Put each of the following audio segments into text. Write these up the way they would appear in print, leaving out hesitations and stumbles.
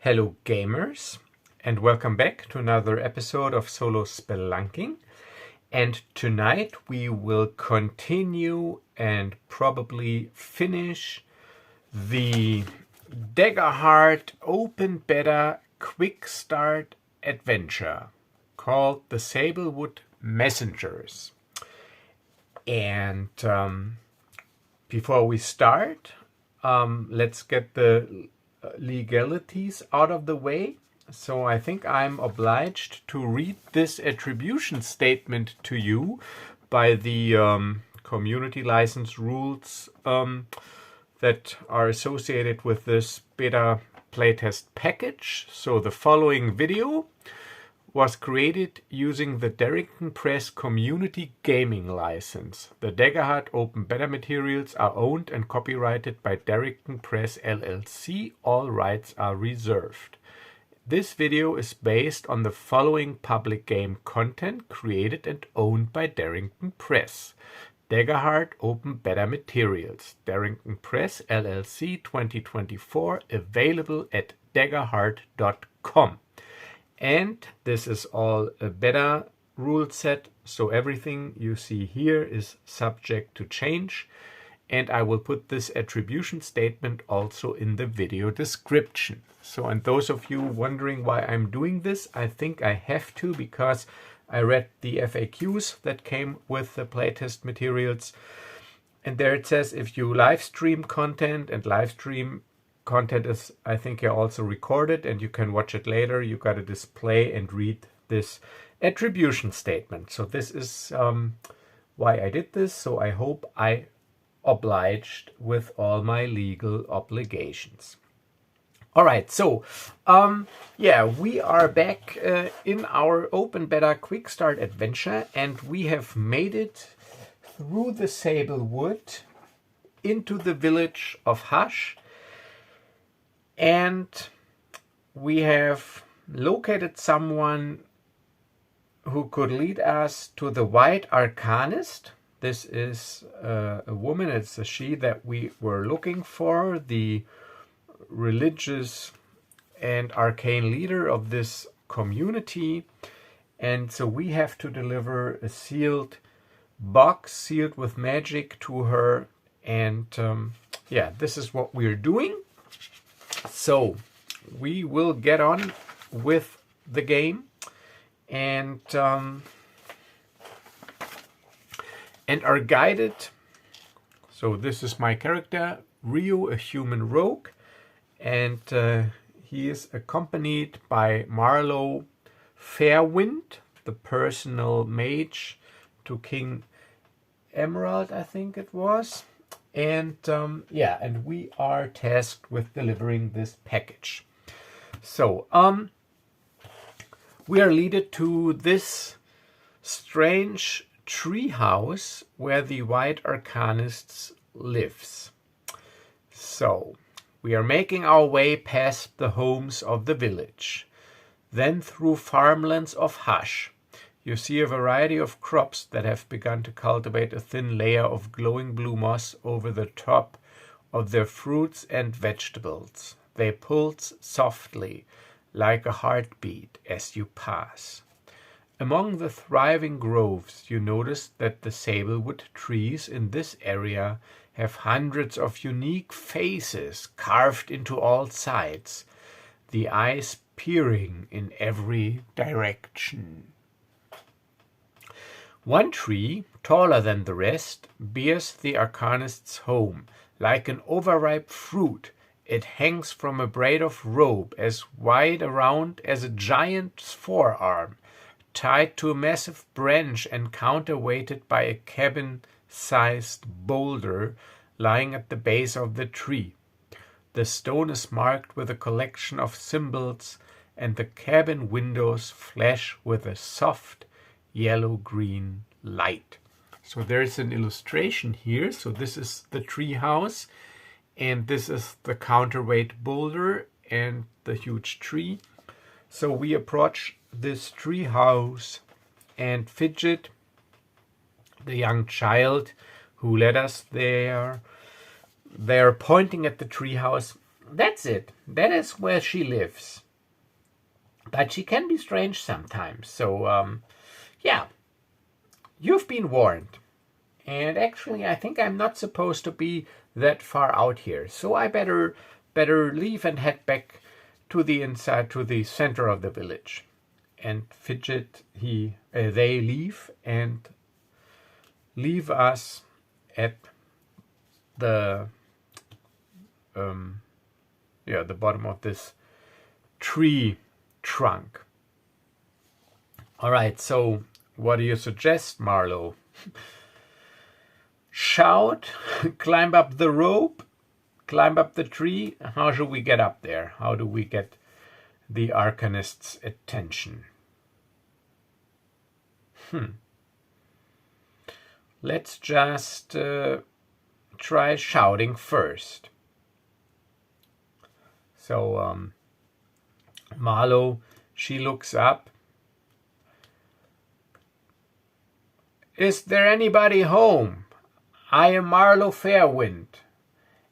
Hello gamers, and welcome back to another episode of Solo Spelunking. And tonight we will continue and probably finish the Daggerheart Open Beta Quickstart adventure called the Sablewood Messengers. And before we start, let's get the legalities out of the way. So I think I'm obliged to read this attribution statement to you by the community license rules that are associated with this beta playtest package. So the following video was created using the Darrington Press community gaming license. The Daggerheart Open Beta Materials are owned and copyrighted by Darrington Press LLC. All rights are reserved. This video is based on the following public game content created and owned by Darrington Press. Daggerheart Open Beta Materials, Darrington Press LLC 2024, available at daggerheart.com. And this is all a beta rule set, so everything you see here is subject to change. And I will put this attribution statement also in the video description. So, and those of you wondering why I'm doing this, I think I have to because I read the FAQs that came with the playtest materials. And there it says if you live stream content, and live stream content is, I think, also recorded and you can watch it later, you got to display and read this attribution statement. So this is why I did this. So I hope I obliged with all my legal obligations. All right, so yeah, we are back in our open beta quick start adventure, and we have made it through the Sablewood into the village of Hush. And we have located someone who could lead us to the White Arcanist. This is a woman, it's a she that we were looking for, the religious and arcane leader of this community. And so we have to deliver a sealed box, sealed with magic, to her. And yeah, this is what we're doing. So we will get on with the game and are guided. So this is my character, Reo, a human rogue, and he is accompanied by Marlowe Fairwind, the personal mage to King Emerald, I think it was. And yeah, and we are tasked with delivering this package. So we are leaded to this strange tree house where the White Arcanist lives. So we are making our way past the homes of the village, then through farmlands of Hush. You see a variety of crops that have begun to cultivate a thin layer of glowing blue moss over the top of their fruits and vegetables. They pulse softly, like a heartbeat, as you pass. Among the thriving groves, you notice that the sablewood trees in this area have hundreds of unique faces carved into all sides, the eyes peering in every direction. One tree, taller than the rest, bears the Arcanist's home. Like an overripe fruit, it hangs from a braid of rope as wide around as a giant's forearm, tied to a massive branch and counterweighted by a cabin-sized boulder lying at the base of the tree. The stone is marked with a collection of symbols, and the cabin windows flash with a soft yellow-green light. So there's an illustration here. So this is the tree house, and this is the counterweight boulder and the huge tree. So we approach this tree house, and Fidget, the young child who led us there, they're pointing at the tree house that's it. That is where she lives. But she can be strange sometimes. So, yeah, you've been warned. And actually, I think I'm not supposed to be that far out here. So I better leave and head back to the inside, to the center of the village. And Fidget, they leave and leave us at the the bottom of this tree trunk. All right, so what do you suggest, Marlowe? Shout, climb up the rope, climb up the tree. How should we get up there? How do we get the Arcanist's attention? Let's just try shouting first. So Marlowe, she looks up. Is there anybody home? I am Marlowe Fairwind,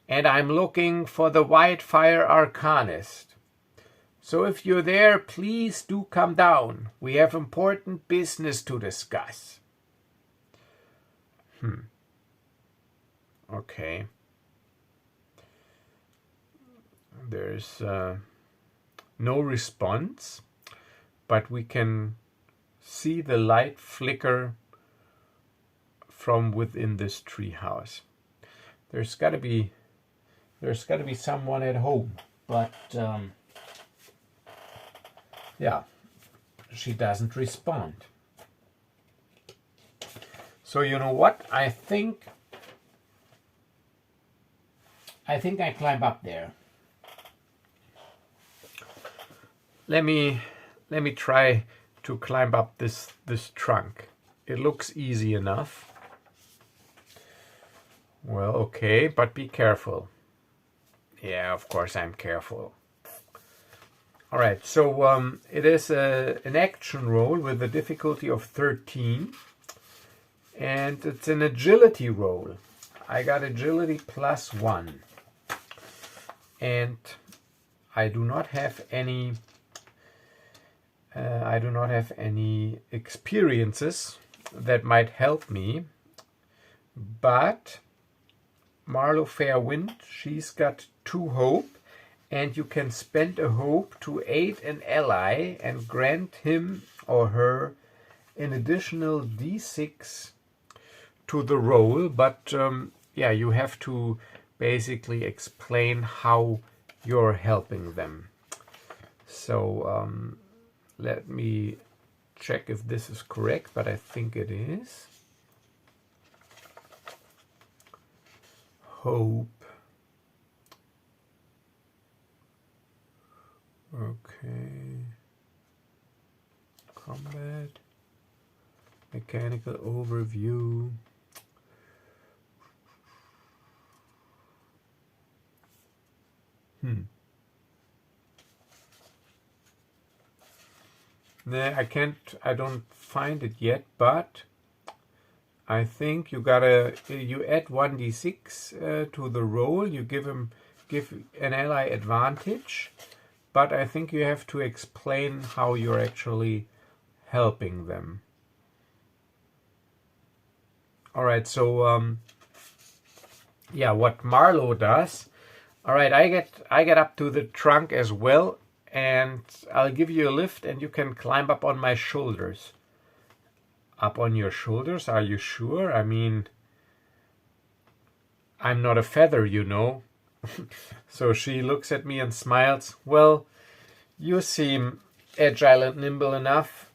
and I'm looking for the White Arcanist. So if you're there, please do come down. We have important business to discuss. Okay. There's no response, but we can see the light flicker from within this treehouse. There's got to be someone at home, but yeah, she doesn't respond. So you know what? I think I climb up there. Let me try to climb up this trunk. It looks easy enough. Well, okay, but be careful. Yeah, of course I'm careful. All right, so it is an action roll with a difficulty of 13. And it's an agility roll. I got agility +1. And I do not have any experiences that might help me. But Marlowe Fairwind, she's got 2 hope, and you can spend a hope to aid an ally and grant him or her an additional d6 to the roll. But yeah, you have to basically explain how you're helping them. So let me check if this is correct, but I think it is. Hope. Okay. Combat. Mechanical overview. Nah, I don't find it yet, but I think you add 1d6 to the roll. You give an ally advantage, but I think you have to explain how you're actually helping them. All right, so yeah, what Marlowe does. All right, I get up to the trunk as well, and I'll give you a lift, and you can climb up on my shoulders. Up on your shoulders? Are you sure? I mean, I'm not a feather, you know. So she looks at me and smiles. Well, you seem agile and nimble enough.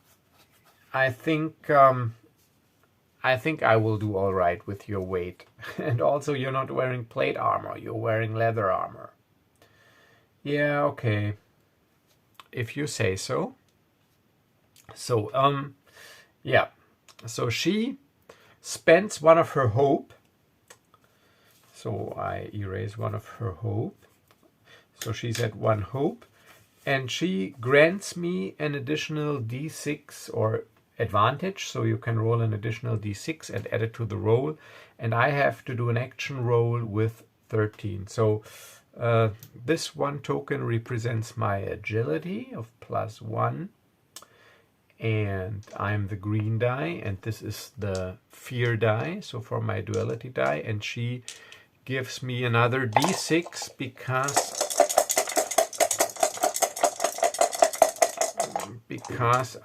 I think I will do all right with your weight. And also, you're not wearing plate armor. You're wearing leather armor. Yeah, okay. If you say so. So, yeah. So she spends one of her hope. So I erase one of her hope. So she's at 1 hope. And she grants me an additional d6 or advantage. So you can roll an additional d6 and add it to the roll. And I have to do an action roll with 13. So This one token represents my agility of +1. And I'm the green die, and this is the fear die, so for my duality die, and she gives me another d6 because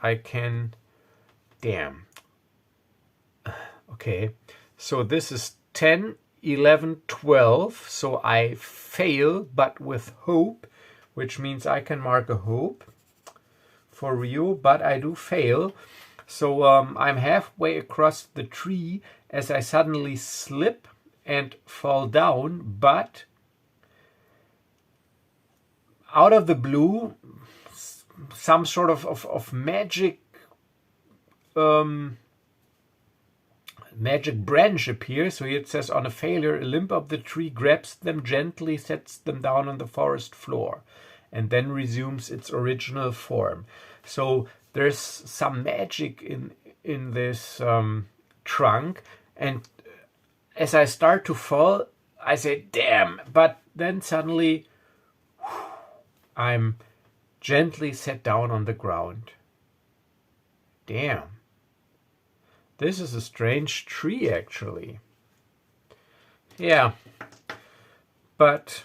I can, damn. Okay, so this is 10, 11, 12, so I fail, but with hope, which means I can mark a hope for Reo, but I do fail. So I'm halfway across the tree as I suddenly slip and fall down, but out of the blue, some sort of magic magic branch appears. So here it says, on a failure, a limb of the tree grabs them gently, sets them down on the forest floor, and then resumes its original form. So there's some magic in this trunk, and as I start to fall, I say, damn, but then suddenly I'm gently set down on the ground. Damn. This is a strange tree, actually. Yeah, but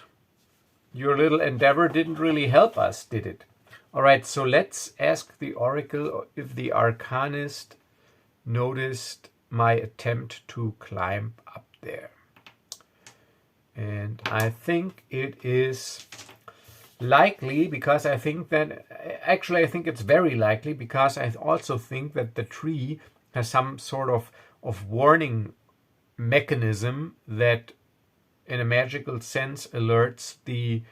your little endeavor didn't really help us, did it? All right, so let's ask the Oracle if the Arcanist noticed my attempt to climb up there. And I think it is likely, because I think that, actually I think it's very likely, because I also think that the tree has some sort of warning mechanism that in a magical sense alerts the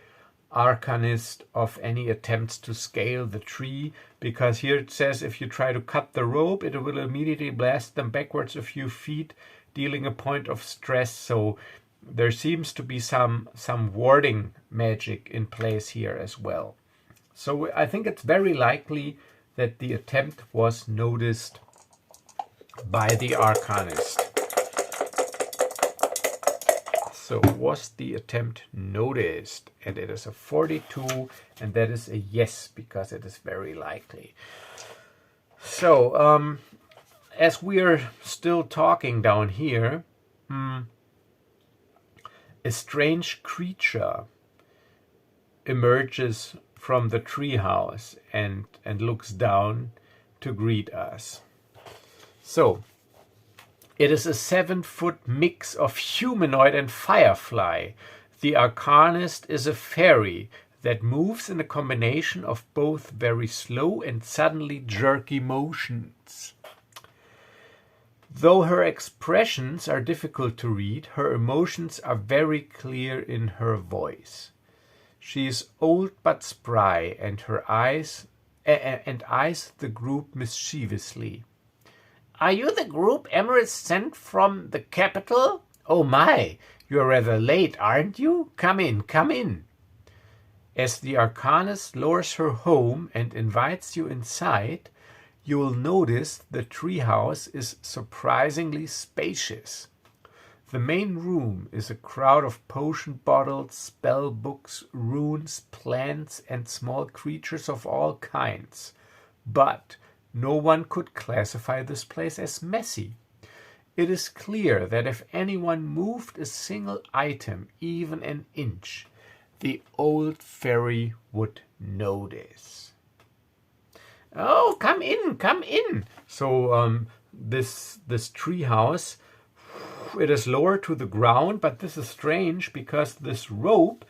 Arcanist of any attempts to scale the tree, because here it says if you try to cut the rope, it will immediately blast them backwards a few feet, dealing a point of stress. So there seems to be some warding magic in place here as well. So I think it's very likely that the attempt was noticed by the Arcanist. So was the attempt noticed? And it is a 42, and that is a yes, because it is very likely. So, as we are still talking down here, a strange creature emerges from the treehouse and looks down to greet us. So, it is a 7-foot mix of humanoid and firefly. The Arcanist is a fairy that moves in a combination of both very slow and suddenly jerky motions. Though her expressions are difficult to read, her emotions are very clear in her voice. She is old but spry, and her eyes eyes the group mischievously. Are you the group Emerald sent from the capital? Oh my, you're rather late, aren't you? Come in, come in. As the Arcanist lowers her home and invites you inside, you will notice the treehouse is surprisingly spacious. The main room is a crowd of potion bottles, spell books, runes, plants, and small creatures of all kinds. But no one could classify this place as messy. It is clear that if anyone moved a single item, even an inch, the old fairy would notice. Oh, come in, come in. So this treehouse, it is lower to the ground, but this is strange because this rope,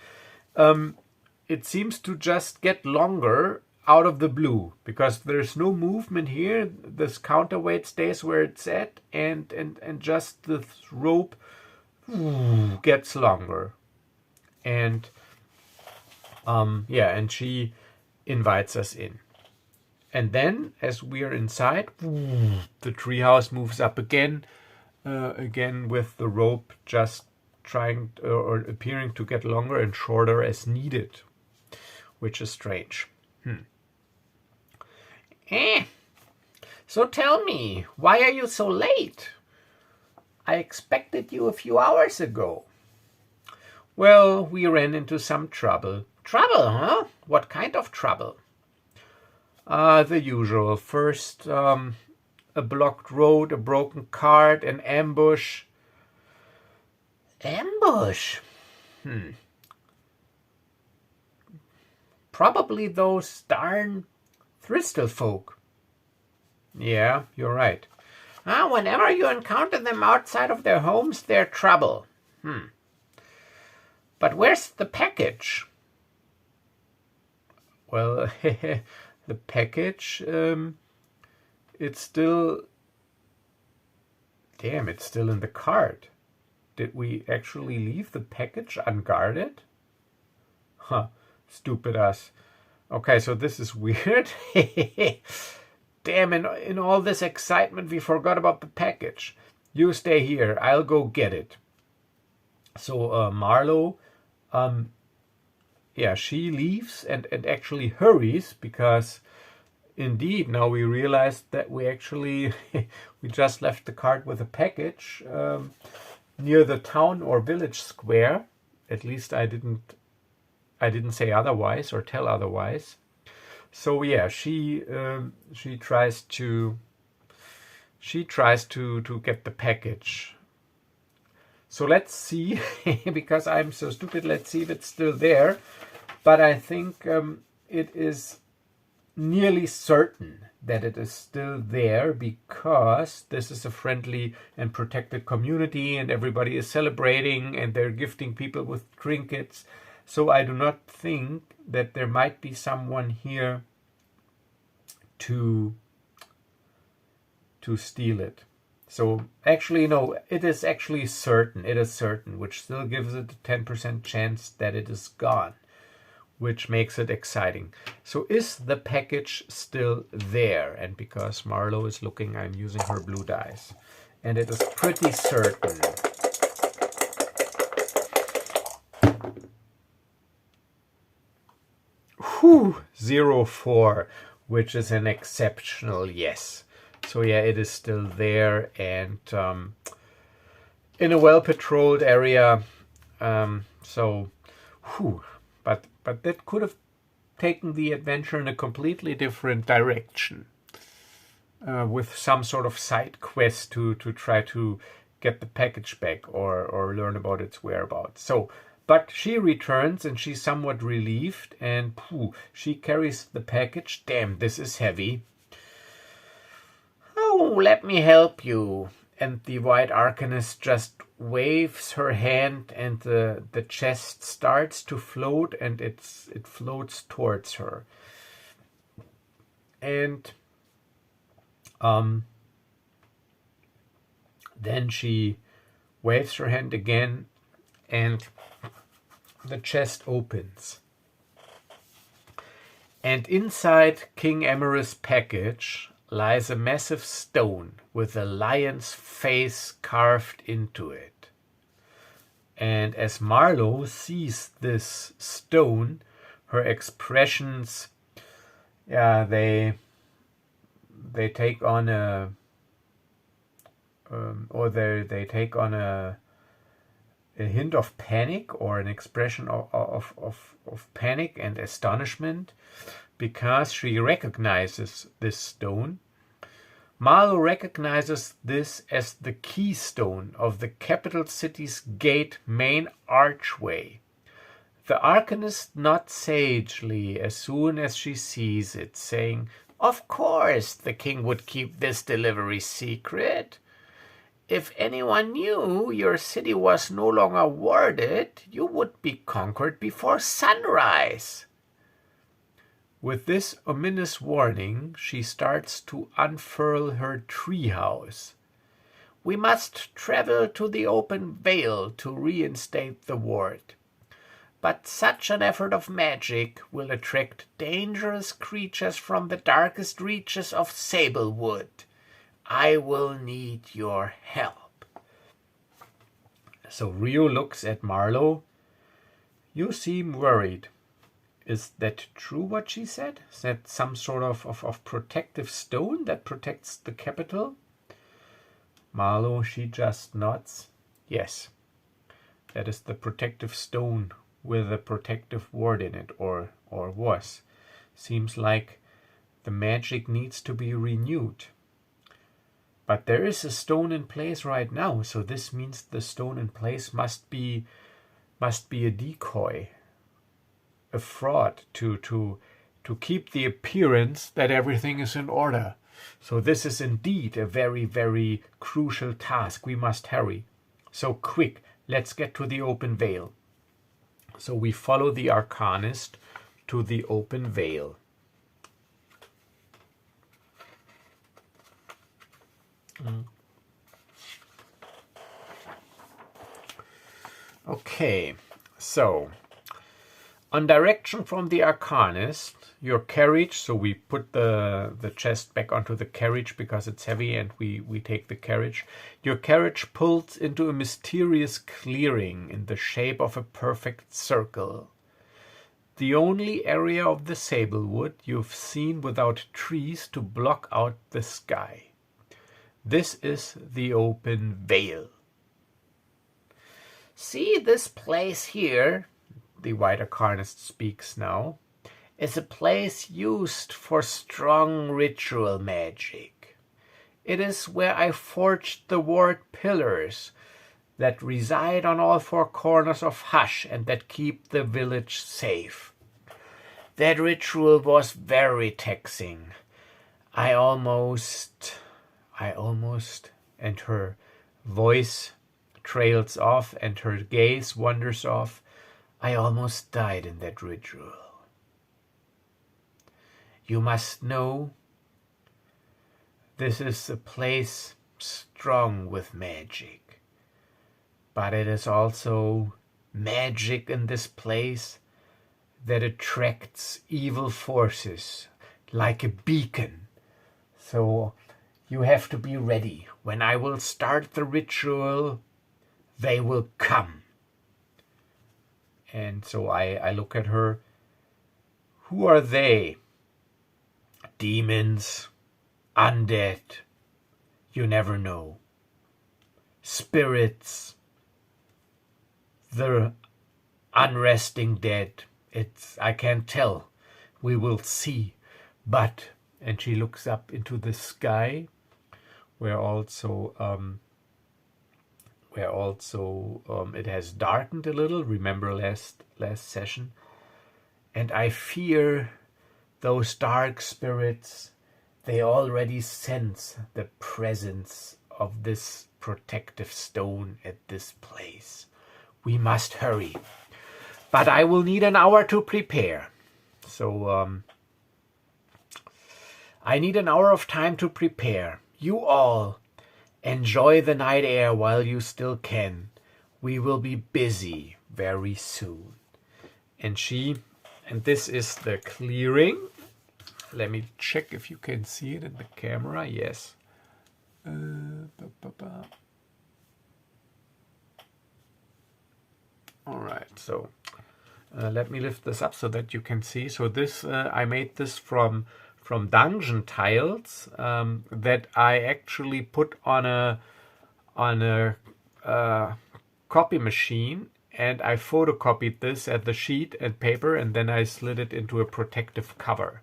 it seems to just get longer out of the blue, because there's no movement here. This counterweight stays where it's at, and just the rope gets longer. And and she invites us in. And then, as we are inside, the treehouse moves up again with the rope just trying or appearing to get longer and shorter as needed, which is strange. So tell me, why are you so late? I expected you a few hours ago. Well, we ran into some trouble. Trouble, huh? What kind of trouble? The usual. First, a blocked road, a broken cart, an ambush. Ambush? Probably those darn Thristle folk. Yeah, you're right. Whenever you encounter them outside of their homes, they're trouble. But where's the package? Well, the package, it's still... Damn, it's still in the cart. Did we actually leave the package unguarded? Huh, stupid us. Okay, so this is weird. Damn, in all this excitement, we forgot about the package. You stay here. I'll go get it. So Marlowe, yeah, she leaves and actually hurries because indeed now we realized that we actually we just left the cart with a package near the town or village square. At least I didn't say otherwise or tell otherwise. So yeah, she tries to get the package. So let's see, because I'm so stupid, let's see if it's still there. But I think it is nearly certain that it is still there because this is a friendly and protected community and everybody is celebrating and they're gifting people with trinkets. So I do not think that there might be someone here to steal it. So actually, no, it is actually certain. It is certain, which still gives it a 10% chance that it is gone, which makes it exciting. So is the package still there? And because Marlowe is looking, I'm using her blue dice. And it is pretty certain. Whew, 04, which is an exceptional yes. So yeah, it is still there and in a well-patrolled area. So, whew, but that could have taken the adventure in a completely different direction with some sort of side quest to try to get the package back or learn about its whereabouts. So, but she returns and she's somewhat relieved and she carries the package. Damn, this is heavy. Oh, let me help you. And the White Arcanist just waves her hand and the chest starts to float and it floats towards her. And then she waves her hand again and the chest opens. And inside King Emerus' package lies a massive stone with a lion's face carved into it. And as Marlowe sees this stone, her expressions, they take on a they take on a hint of panic or an expression of panic and astonishment because she recognizes this stone. Marlowe recognizes this as the keystone of the capital city's gate main archway. The Arcanist nods sagely as soon as she sees it, saying, "Of course the king would keep this delivery secret. If anyone knew your city was no longer warded, you would be conquered before sunrise." With this ominous warning, she starts to unfurl her treehouse. "We must travel to the open vale to reinstate the ward. But such an effort of magic will attract dangerous creatures from the darkest reaches of Sablewood. I will need your help." So Reo looks at Marlowe. "You seem worried. Is that true what she said? Is that some sort of protective stone that protects the capital?" Marlowe, she just nods. "Yes. That is the protective stone with a protective ward in it, or was. Seems like the magic needs to be renewed. But there is a stone in place right now, so this means the stone in place must be a decoy, a fraud to keep the appearance that everything is in order. So this is indeed a very, very crucial task. We must hurry. So quick, let's get to the open veil. So we follow the Arcanist to the open veil. Okay, so on direction from the Arcanist, your carriage, so we put the chest back onto the carriage because it's heavy, and we take the carriage. Your carriage pulls into a mysterious clearing in the shape of a perfect circle. The only area of the sablewood you've seen without trees to block out the sky. This is the open veil. See this place here, the White Arcanist speaks now, is a place used for strong ritual magic. It is where I forged the ward pillars that reside on all four corners of Hush and that keep the village safe. That ritual was very taxing. I almost, and her voice trails off and her gaze wanders off. I almost died in that ritual. You must know, this is a place strong with magic, but it is also magic in this place that attracts evil forces like a beacon. So you have to be ready. When I will start the ritual, they will come. And so I look at her. Who are they? Demons, undead, you never know. Spirits, the unresting dead. I can't tell. We will see. But, and she looks up into the sky, where also it has darkened a little. Remember last session? And I fear those dark spirits, they already sense the presence of this protective stone at this place. We must hurry. But I will need an hour to prepare. So I need an hour of time to prepare. You all enjoy the night air while you still can. We will be busy very soon. And this is the clearing. Let me check if you can see it in the camera. Yes. All right, so let me lift this up so that you can see. So this, I made this from dungeon tiles that I actually put on a copy machine, and I photocopied this at the sheet and paper, and then I slid it into a protective cover.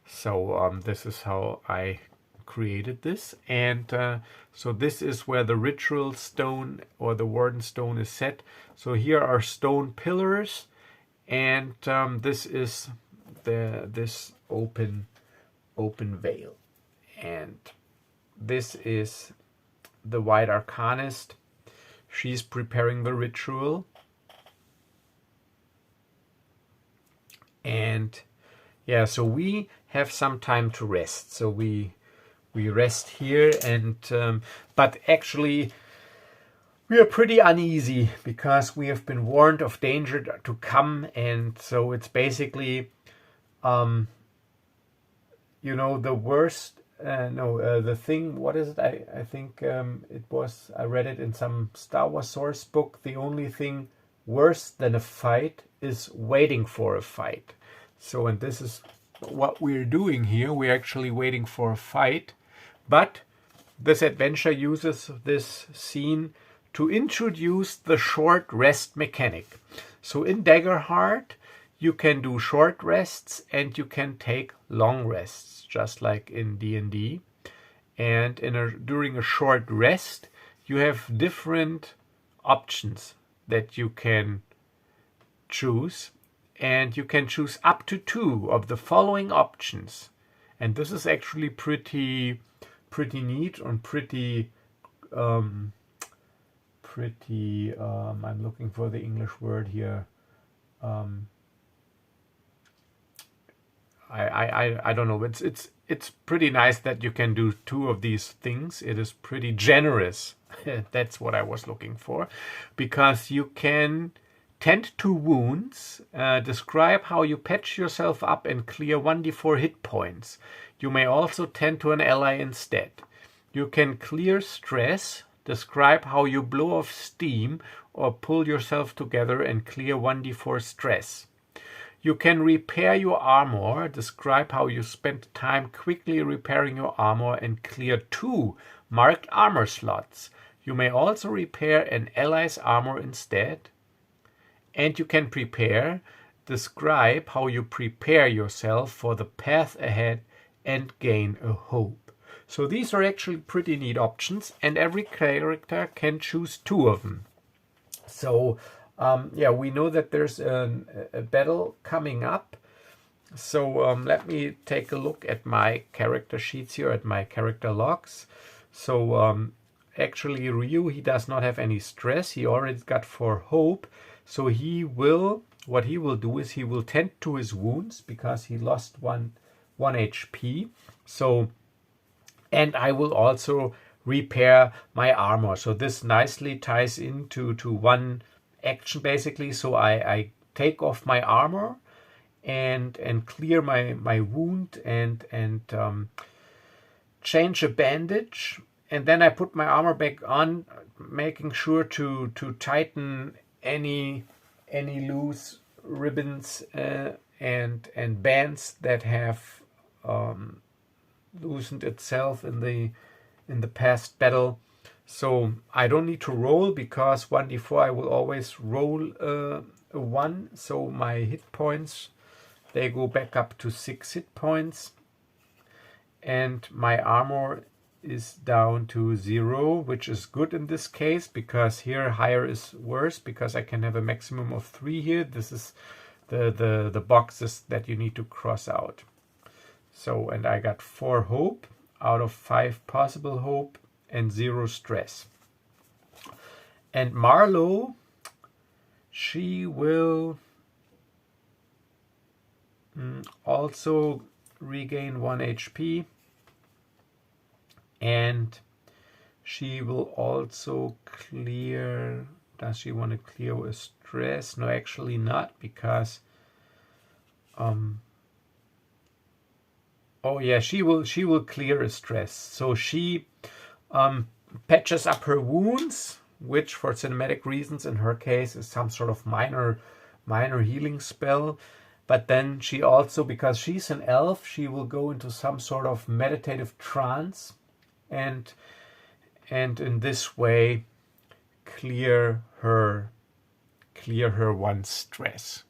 So this is how I created this. And so this is where the ritual stone or the warden stone is set. So here are stone pillars, and this is this open veil. And this is the White Arcanist. She's preparing the ritual. And yeah, so we have some time to rest. So we rest here, and but actually we are pretty uneasy because we have been warned of danger to come, and so it's basically the worst. The thing. What is it? I think it was. I read it in some Star Wars source book. The only thing worse than a fight is waiting for a fight. So, and this is what we're doing here. We're actually waiting for a fight, but this adventure uses this scene to introduce the short rest mechanic. So in Daggerheart, you can do short rests and you can take long rests, just like in D&D. And during a short rest, you have different options that you can choose. And you can choose up to 2 of the following options. And this is actually pretty neat and pretty I'm looking for the English word here. I don't know. It's pretty nice that you can do 2 of these things. It is pretty generous. That's what I was looking for, because you can tend to wounds, describe how you patch yourself up and clear 1d4 hit points. You may also tend to an ally instead. You can clear stress, describe how you blow off steam or pull yourself together and clear 1d4 stress. You can repair your armor, describe how you spend time quickly repairing your armor and clear 2 marked armor slots. You may also repair an ally's armor instead. And you can prepare, describe how you prepare yourself for the path ahead and gain a hope. So these are actually pretty neat options, and every character can choose 2 of them. So yeah, we know that there's a battle coming up. So let me take a look at my character sheets here, at my character logs. So actually Reo, he does not have any stress. He already got 4 hope. So what he will do is he will tend to his wounds because he lost 1 HP. So, and I will also repair my armor. So this nicely ties into one action basically. So I take off my armor and clear my wound and change a bandage. And then I put my armor back on, making sure to tighten any loose ribbons and bands that have loosened itself in the past battle. So I don't need to roll, because 1d4 I will always roll a 1. So my hit points, they go back up to 6 hit points, and my armor is down to 0, which is good in this case, because here higher is worse, because I can have a maximum of 3 here. This is the boxes that you need to cross out. So, and I got 4 hope out of 5 possible hope and 0 stress. And Marlowe, she will also regain 1 HP. And she will also clear, does she want to clear a stress? No, actually not, because oh yeah, she will clear a stress. So she patches up her wounds, which for cinematic reasons in her case is some sort of minor healing spell. But then she also, because she's an elf, she will go into some sort of meditative trance and in this way clear her 1 stress.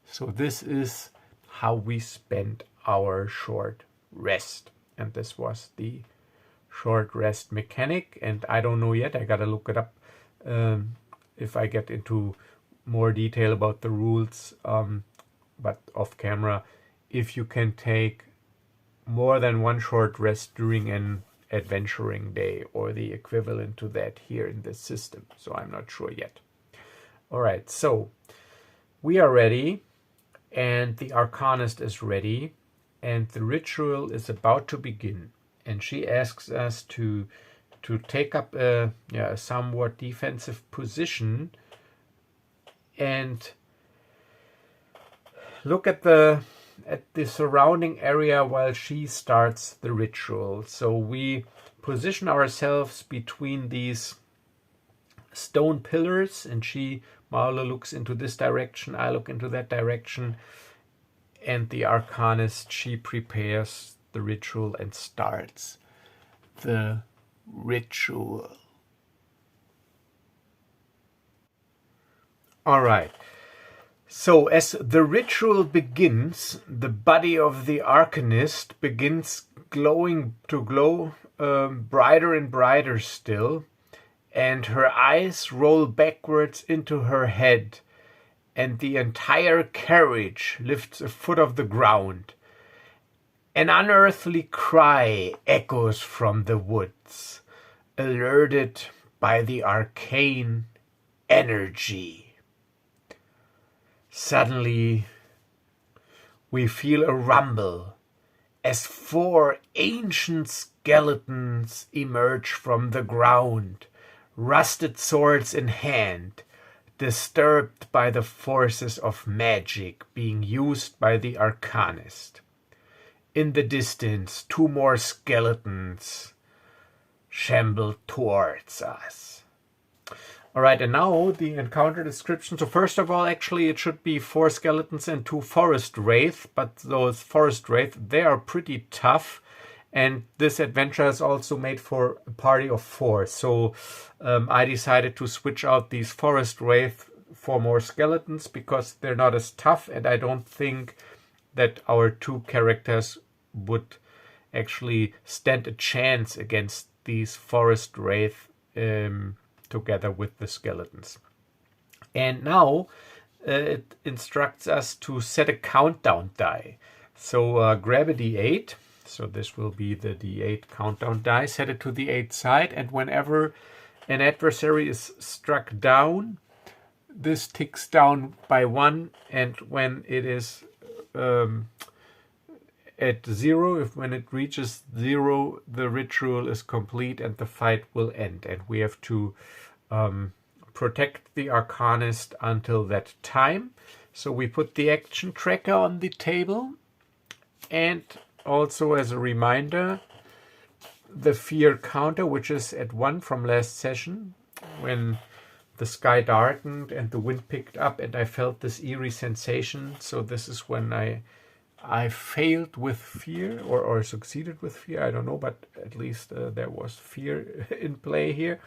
So this is how we spend our short rest, and this was the short rest mechanic. And I don't know yet, I gotta look it up if I get into more detail about the rules, but off camera, if you can take more than 1 short rest during an adventuring day or the equivalent to that here in this system. So I'm not sure yet. All right, so we are ready, and the Arcanist is ready, and the ritual is about to begin. And she asks us to take up a somewhat defensive position and look at the surrounding area while she starts the ritual. So we position ourselves between these stone pillars, and Marlowe looks into this direction, I look into that direction, and the Arcanist, she prepares the ritual and starts the ritual. All right. So as the ritual begins, the body of the Arcanist begins glowing to glow brighter and brighter still, and her eyes roll backwards into her head, and the entire carriage lifts a foot off the ground. An unearthly cry echoes from the woods, alerted by the arcane energy. Suddenly, we feel a rumble as 4 ancient skeletons emerge from the ground, rusted swords in hand, disturbed by the forces of magic being used by the Arcanist. In the distance, 2 more skeletons shamble towards us. Alright, and now the encounter description. So first of all, actually it should be 4 skeletons and 2 forest wraith, but those forest wraith, they are pretty tough, and this adventure is also made for a party of 4. So I decided to switch out these forest wraith for more skeletons because they're not as tough, and I don't think that our 2 characters would actually stand a chance against these forest wraith together with the skeletons. And now it instructs us to set a countdown die. So grab a d8. So this will be the d8 countdown die. Set it to the 8th side, and whenever an adversary is struck down, this ticks down by 1, and when it is at 0, when it reaches 0, the ritual is complete and the fight will end. And we have to protect the Arcanist until that time. So we put the action tracker on the table, and also as a reminder, the fear counter, which is at 1 from last session, when the sky darkened and the wind picked up and I felt this eerie sensation. So this is when I failed with fear, or succeeded with fear, I don't know, but at least there was fear in play here.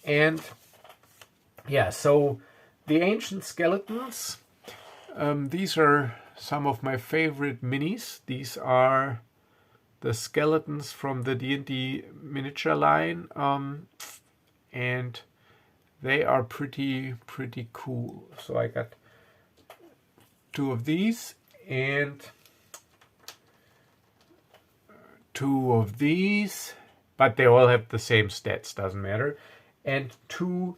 And yeah, so the ancient skeletons, these are some of my favorite minis. These are the skeletons from the D&D miniature line, and they are pretty cool. So I got 2 of these and 2 of these, but they all have the same stats, doesn't matter, and 2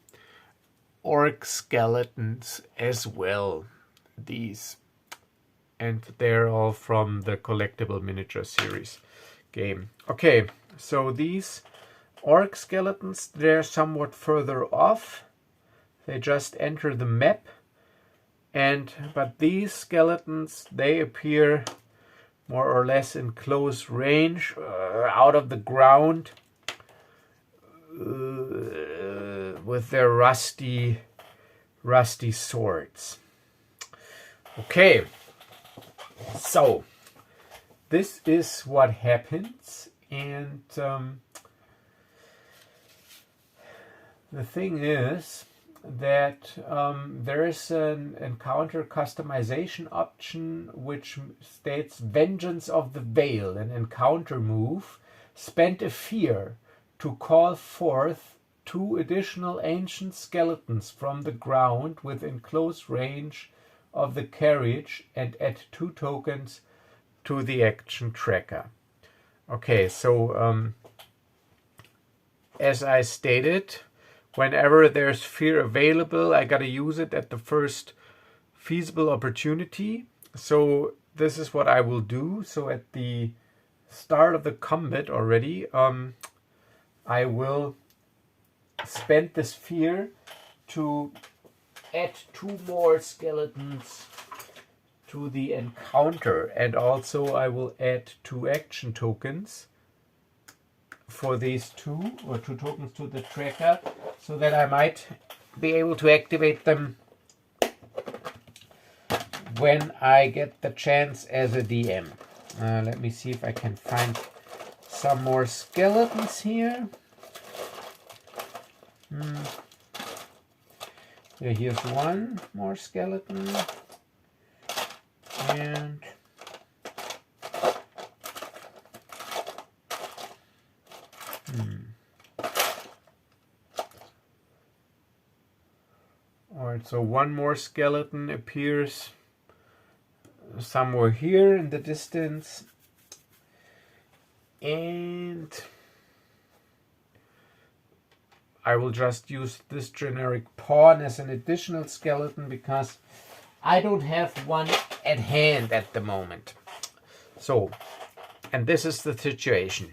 orc skeletons as well, these, and they're all from the collectible miniature series game. Okay, so these orc skeletons, they're somewhat further off, they just enter the map, but these skeletons, they appear more or less in close range, out of the ground, with their rusty swords. Okay, so this is what happens, and the thing is that there is an encounter customization option which states Vengeance of the Veil, an encounter move. Spend a fear to call forth 2 additional ancient skeletons from the ground within close range of the carriage and add 2 tokens to the action tracker. Okay, so as I stated, whenever there's fear available, I gotta use it at the first feasible opportunity. So this is what I will do. So at the start of the combat already, I will spend this fear to add 2 more skeletons to the encounter, and also I will add 2 action tokens for these 2 tokens to the tracker, so that I might be able to activate them when I get the chance as a DM. Let me see if I can find some more skeletons here. Yeah, here's one more skeleton. And alright, so one more skeleton appears somewhere here in the distance. And I will just use this generic pawn as an additional skeleton because I don't have one at hand at the moment. So, and this is the situation.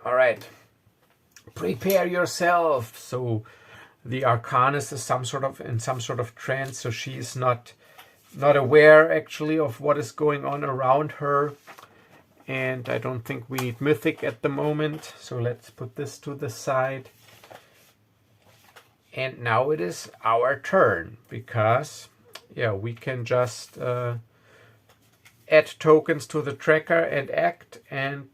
All right, prepare yourself. So the Arcanist is in some sort of trance, so she is not aware actually of what is going on around her. And I don't think we need Mythic at the moment. So let's put this to the side. And now it is our turn because, yeah, we can just add tokens to the tracker and act. And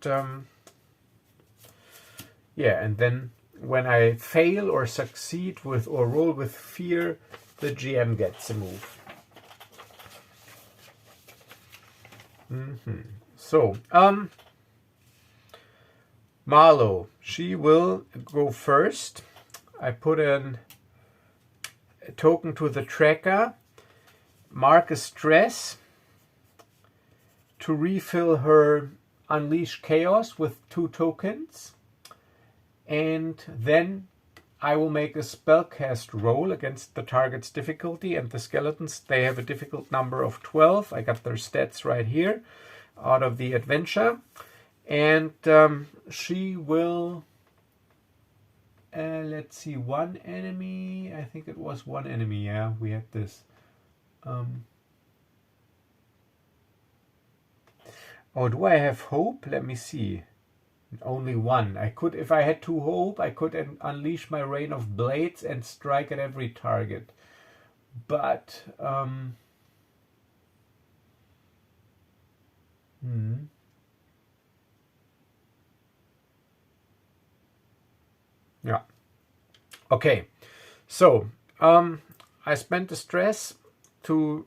yeah, and then when I fail or succeed with or roll with fear, the GM gets a move. So, Marlowe, she will go first. I put a token to the tracker, mark a stress to refill her Unleash Chaos with 2 tokens. And then I will make a spellcast roll against the target's difficulty, and the skeletons, they have a difficult number of 12. I got their stats right here out of the adventure. And she will, let's see, one enemy. I think it was one enemy. Yeah, we had this. Oh, do I have hope? Let me see. Only one. I could, if I had 2 hope, I could unleash my rain of blades and strike at every target. But yeah. Okay. So I spent the stress to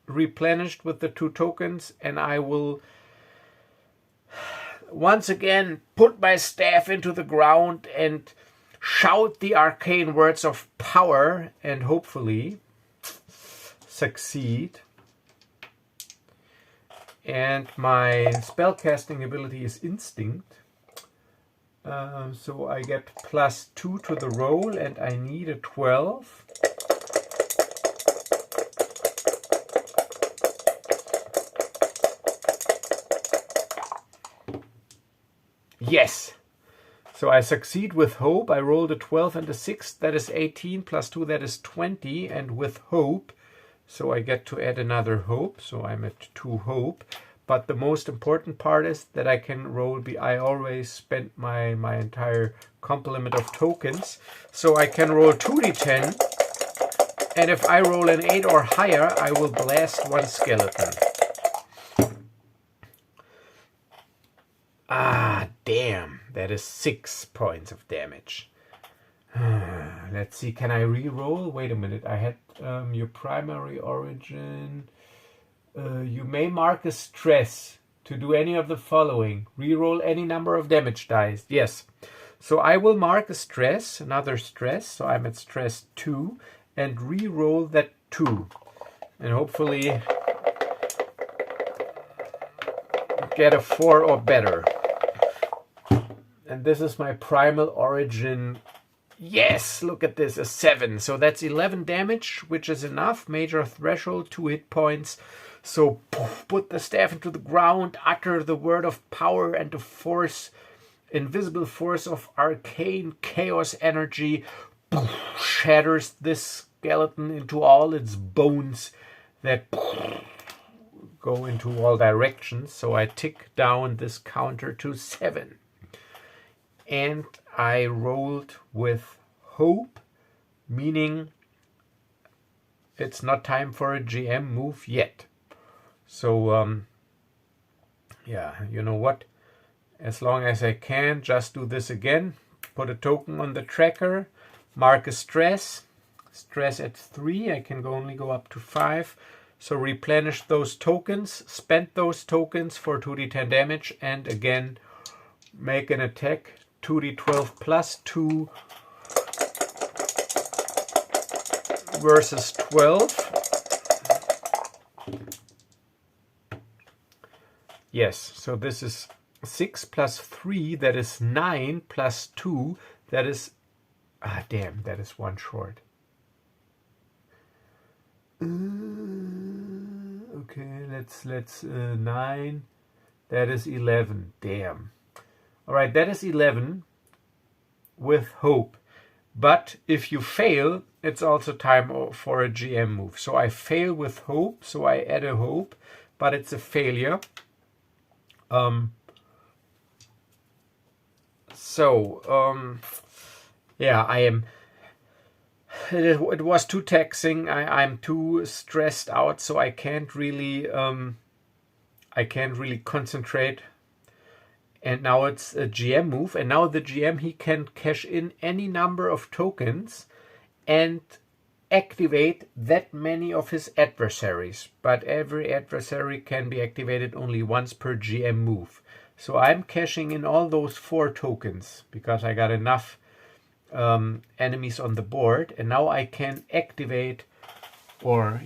replenish with the 2 tokens, and I will once again put my staff into the ground and shout the arcane words of power and hopefully succeed. And my spellcasting ability is Instinct. So I get +2 to the roll, and I need a 12. Yes! So I succeed with hope. I rolled a 12 and a 6. That is 18. +2, that is 20. And with hope, so I get to add another hope. So I'm at 2 hope. But the most important part is that I can roll. I always spent my entire complement of tokens. So I can roll 2d10. And if I roll an 8 or higher, I will blast 1 skeleton. Ah, damn. That is 6 points of damage. Let's see. Can I re-roll? Wait a minute. I had your primary origin. You may mark a stress to do any of the following. Reroll any number of damage dice. Yes. So I will mark a stress, another stress. So I'm at stress 2. And reroll that 2. And hopefully get a 4 or better. And this is my primal origin. Yes, look at this, a 7. So that's 11 damage, which is enough. Major threshold, 2 hit points. So put the staff into the ground, utter the word of power, and the force, invisible force of arcane chaos energy shatters this skeleton into all its bones that go into all directions. So I tick down this counter to 7. And I rolled with hope, meaning it's not time for a GM move yet. So, yeah, you know what? As long as I can, just do this again. Put a token on the tracker, mark a stress, stress at 3. I can only go up to 5. So replenish those tokens, spend those tokens for 2d10 damage, and again make an attack. 2d12 plus 2 versus 12. Yes, so this is 6 plus 3, that is 9 plus 2, that is, damn, that is 1 short. Okay, let's 9, that is 11, damn. All right, that is 11 with hope. But if you fail, it's also time for a GM move. So I fail with hope, so I add a hope, but it's a failure. Yeah, I am. It was too taxing. I'm too stressed out, so I can't really concentrate. And now it's a GM move, and now the GM, he can cash in any number of tokens and activate that many of his adversaries. But every adversary can be activated only once per GM move. So I'm cashing in all those 4 tokens because I got enough enemies on the board, and now I can activate or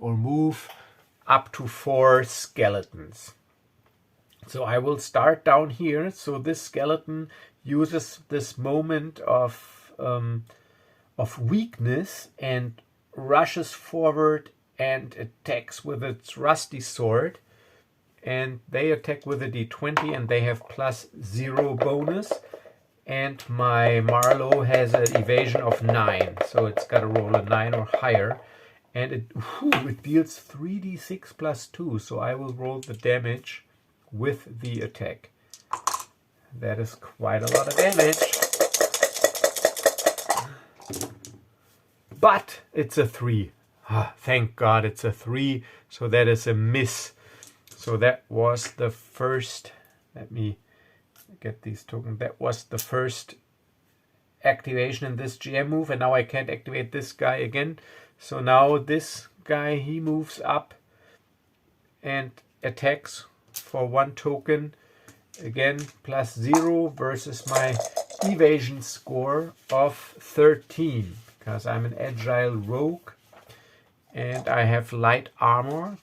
move up to 4 skeletons. So I will start down here. So this skeleton uses this moment of weakness and rushes forward and attacks with its rusty sword. And they attack with a d20 and they have +0 bonus. And my Marlowe has an evasion of 9. So it's got to roll a 9 or higher. And it deals 3d6 plus 2. So I will roll the damage with the attack. That is quite a lot of damage. But it's a 3. Thank God it's a 3. So that is a miss. So that was the first. Let me get these tokens. That was the first activation in this GM move. And now I can't activate this guy again. So now this guy, he moves up and attacks for 1 token, again +0 versus my evasion score of 13, because I'm an agile rogue and I have light armor,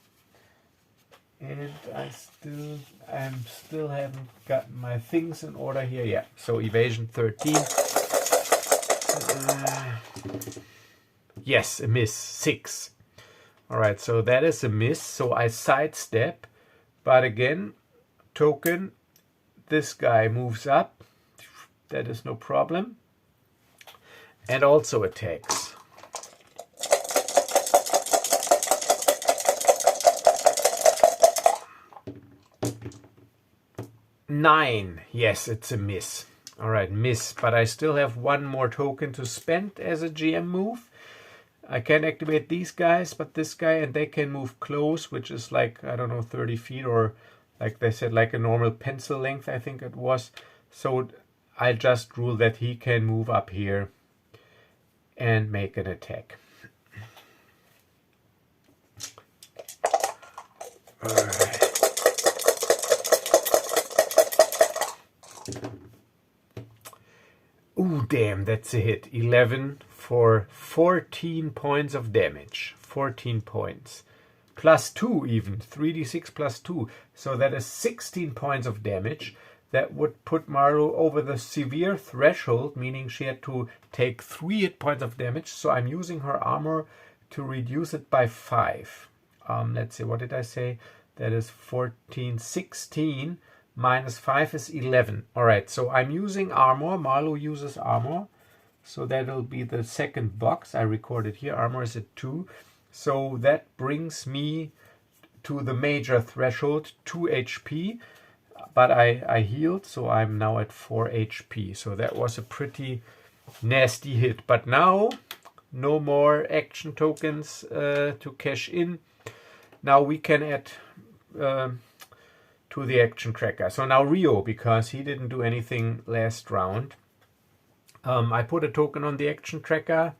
and I still haven't gotten my things in order here. Yeah, so evasion 13. Yes, a miss. 6. All right, so that is a miss. So I sidestep. But again, token, this guy moves up. That is no problem. And also attacks. Nine. Yes, it's a miss. All right, miss. But I still have 1 more token to spend as a GM move. I can activate these guys, but this guy, and they can move close, which is like, I don't know, 30 feet, or like they said, like a normal pencil length, I think it was. So I just rule that he can move up here and make an attack. All right. Ooh, damn, that's a hit. 11 for 14 points of damage. 14 points. +2 even. 3d6 +2. So that is 16 points of damage. That would put Marlowe over the severe threshold, meaning she had to take 3 hit points of damage. So I'm using her armor to reduce it by 5. Let's see, what did I say? That is 14, 16. Minus 5 is 11. All right, so I'm using armor. Marlowe uses armor. So that'll be the second box. I recorded here. Armor is at 2. So that brings me to the major threshold, 2 HP. But I healed, so I'm now at 4 HP. So that was a pretty nasty hit. But now, no more action tokens to cash in. Now we can add to the action tracker. So now Reo, because he didn't do anything last round. I put a token on the action tracker,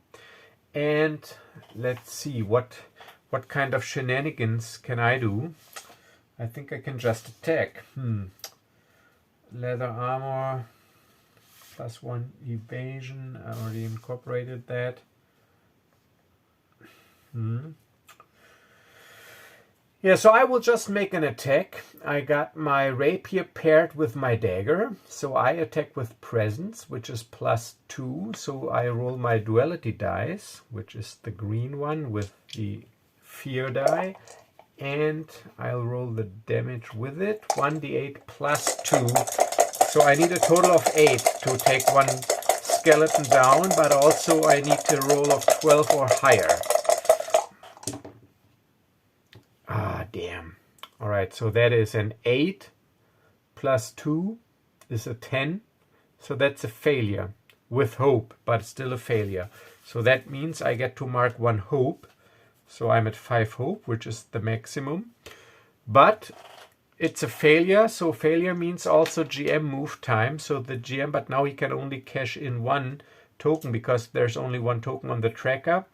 And let's see, what kind of shenanigans can I do? I think I can just attack. Leather armor, +1 evasion. I already incorporated that. Yeah, so I will just make an attack. I got my rapier paired with my dagger, so I attack with presence, which is +2. So I roll my duality dice, which is the green one with the fear die, and I'll roll the damage with it, 1d8 +2. So I need a total of 8 to take one skeleton down, but also I need to roll of 12 or higher. Ah, damn. All right, so that is an 8 +2 is a 10. So that's a failure with hope, but still a failure. So that means I get to mark 1 hope. So I'm at 5 hope, which is the maximum. But it's a failure, so failure means also GM move time. So the GM, but now he can only cash in 1 token because there's only 1 token on the tracker.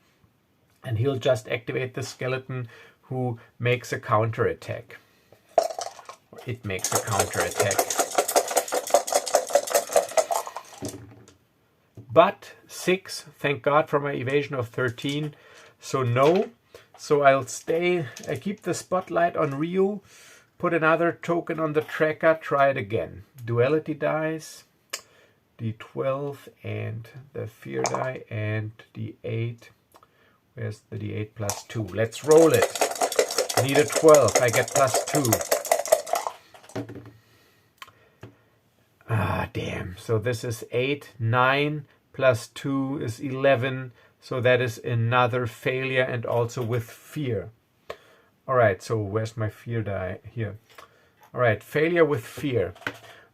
And he'll just activate the skeleton who makes a counter attack. Or it makes a counter attack. But 6, thank God for my evasion of 13. So no. So I'll stay, I keep the spotlight on Reo, put another token on the tracker, try it again. Duality dice, D12 and the fear die and D8. Where's the D8 +2? Let's roll it. I need a 12, I get +2. Ah, damn. So this is 8, 9 +2 is 11. So that is another failure and also with fear. All right, so where's my fear die? Here. All right, failure with fear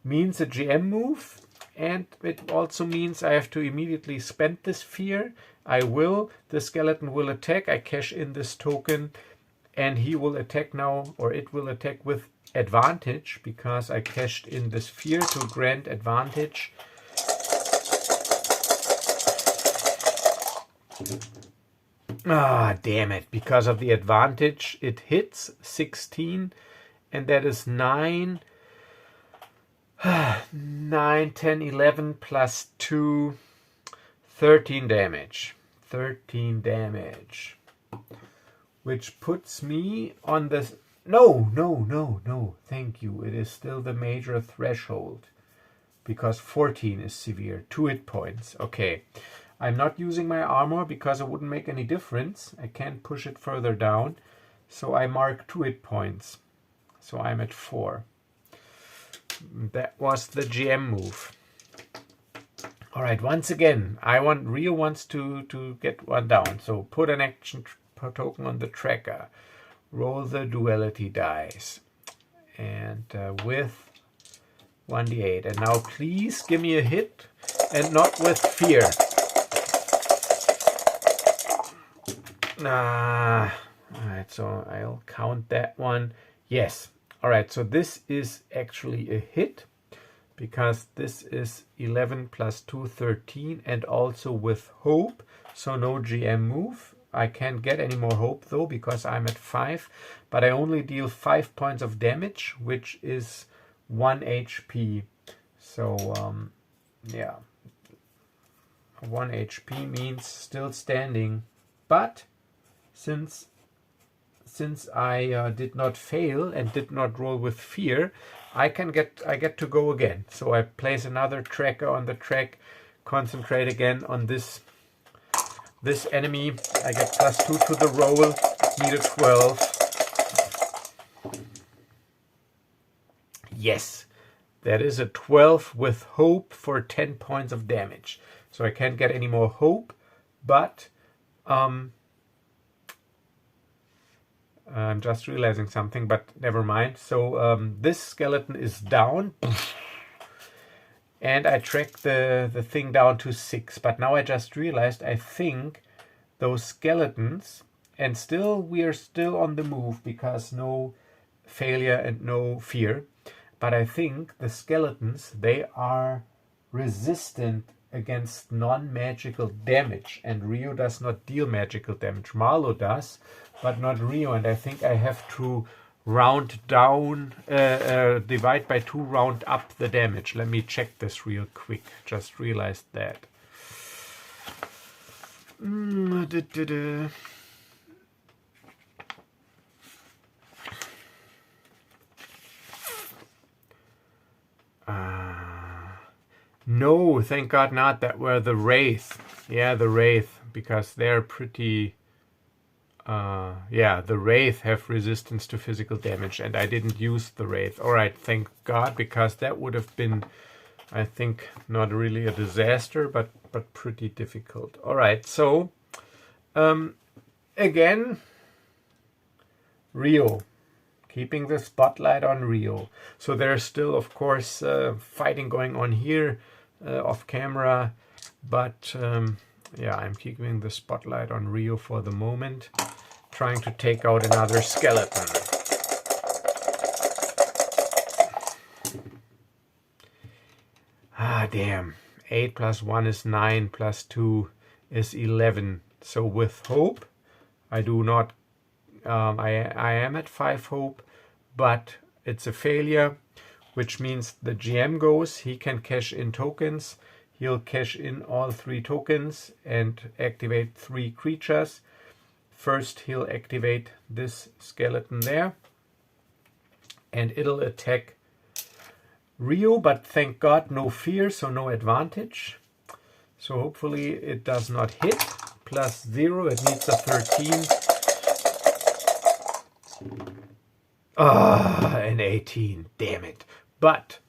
means a GM move, and it also means I have to immediately spend this fear. I will, the skeleton will attack, I cash in this token, and he will attack now, or it will attack with advantage, because I cashed in this fear to grant advantage. Ah, damn it. Because of the advantage, it hits 16, and that is 9, 9, 10, 11 +2, 13 damage. 13 damage. Which puts me on the... No, thank you. It is still the major threshold. Because 14 is severe. 2 hit points. Okay. I'm not using my armor because it wouldn't make any difference. I can't push it further down. So I mark 2 hit points. So I'm at 4. That was the GM move. All right, once again, Reo wants to get one down. So put an action token on the tracker. Roll the duality dice. And with 1d8. And now please give me a hit and not with fear. Alright, so I'll count that one. Yes. Alright, so this is actually a hit because this is 11 +2, 13, and also with hope. So no GM move. I can't get any more hope though because I'm at 5, but I only deal 5 points of damage, which is 1 HP. So, yeah. 1 HP means still standing, but since I did not fail and did not roll with fear, I get to go again. So I place another tracker on the track, concentrate again on this enemy. I get +2 to the roll, need a 12. Yes, that is a 12 with hope for 10 points of damage. So I can't get any more hope, but I'm just realizing something, but never mind. So this skeleton is down. And I tracked the thing down to 6. But now I just realized I think those skeletons, and still we are still on the move because no failure and no fear. But I think the skeletons, they are resistant against non-magical damage, and Reo does not deal magical damage. Marlowe does, but not Reo, and I think I have to round down, divide by 2, round up the damage. Let me check this real quick. Just realized that. No, thank God not. That were the Wraith. Yeah, the Wraith, because they're pretty... yeah, the Wraith have resistance to physical damage, and I didn't use the Wraith. Alright, thank God, because that would have been, I think, not really a disaster, but pretty difficult. Alright, so, again, Reo. Keeping the spotlight on Reo. So there's still, of course, fighting going on here off camera, but yeah, I'm keeping the spotlight on Reo for the moment, trying to take out another skeleton. Ah, damn. 8 plus 1 is 9, plus 2 is 11. So with hope, I do not, I am at 5 hope, but it's a failure, which means the GM goes, he can cash in tokens, he'll cash in all 3 tokens and activate 3 creatures. First he'll activate this skeleton there, and it'll attack Reo, but thank God no fear, so no advantage. So hopefully it does not hit. Plus 0, it needs a 13. Ah, an 18, damn it. But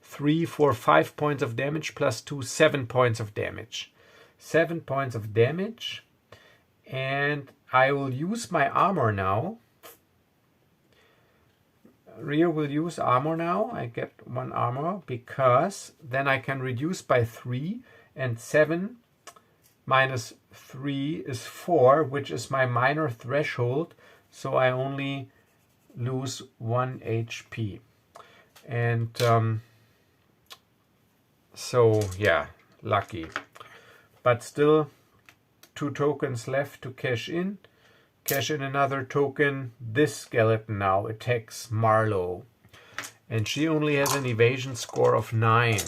3, 4, 5 points of damage, plus 2, 7 points of damage. 7 points of damage, and I will use my armor now. Reo will use armor now. I get 1 armor, because then I can reduce by 3, and 7 minus 3 is 4, which is my minor threshold, so I only lose 1 HP. And so yeah, lucky. But still 2 tokens left to cash in. Cash in another token. This skeleton now attacks Marlowe, and she only has an evasion score of 9.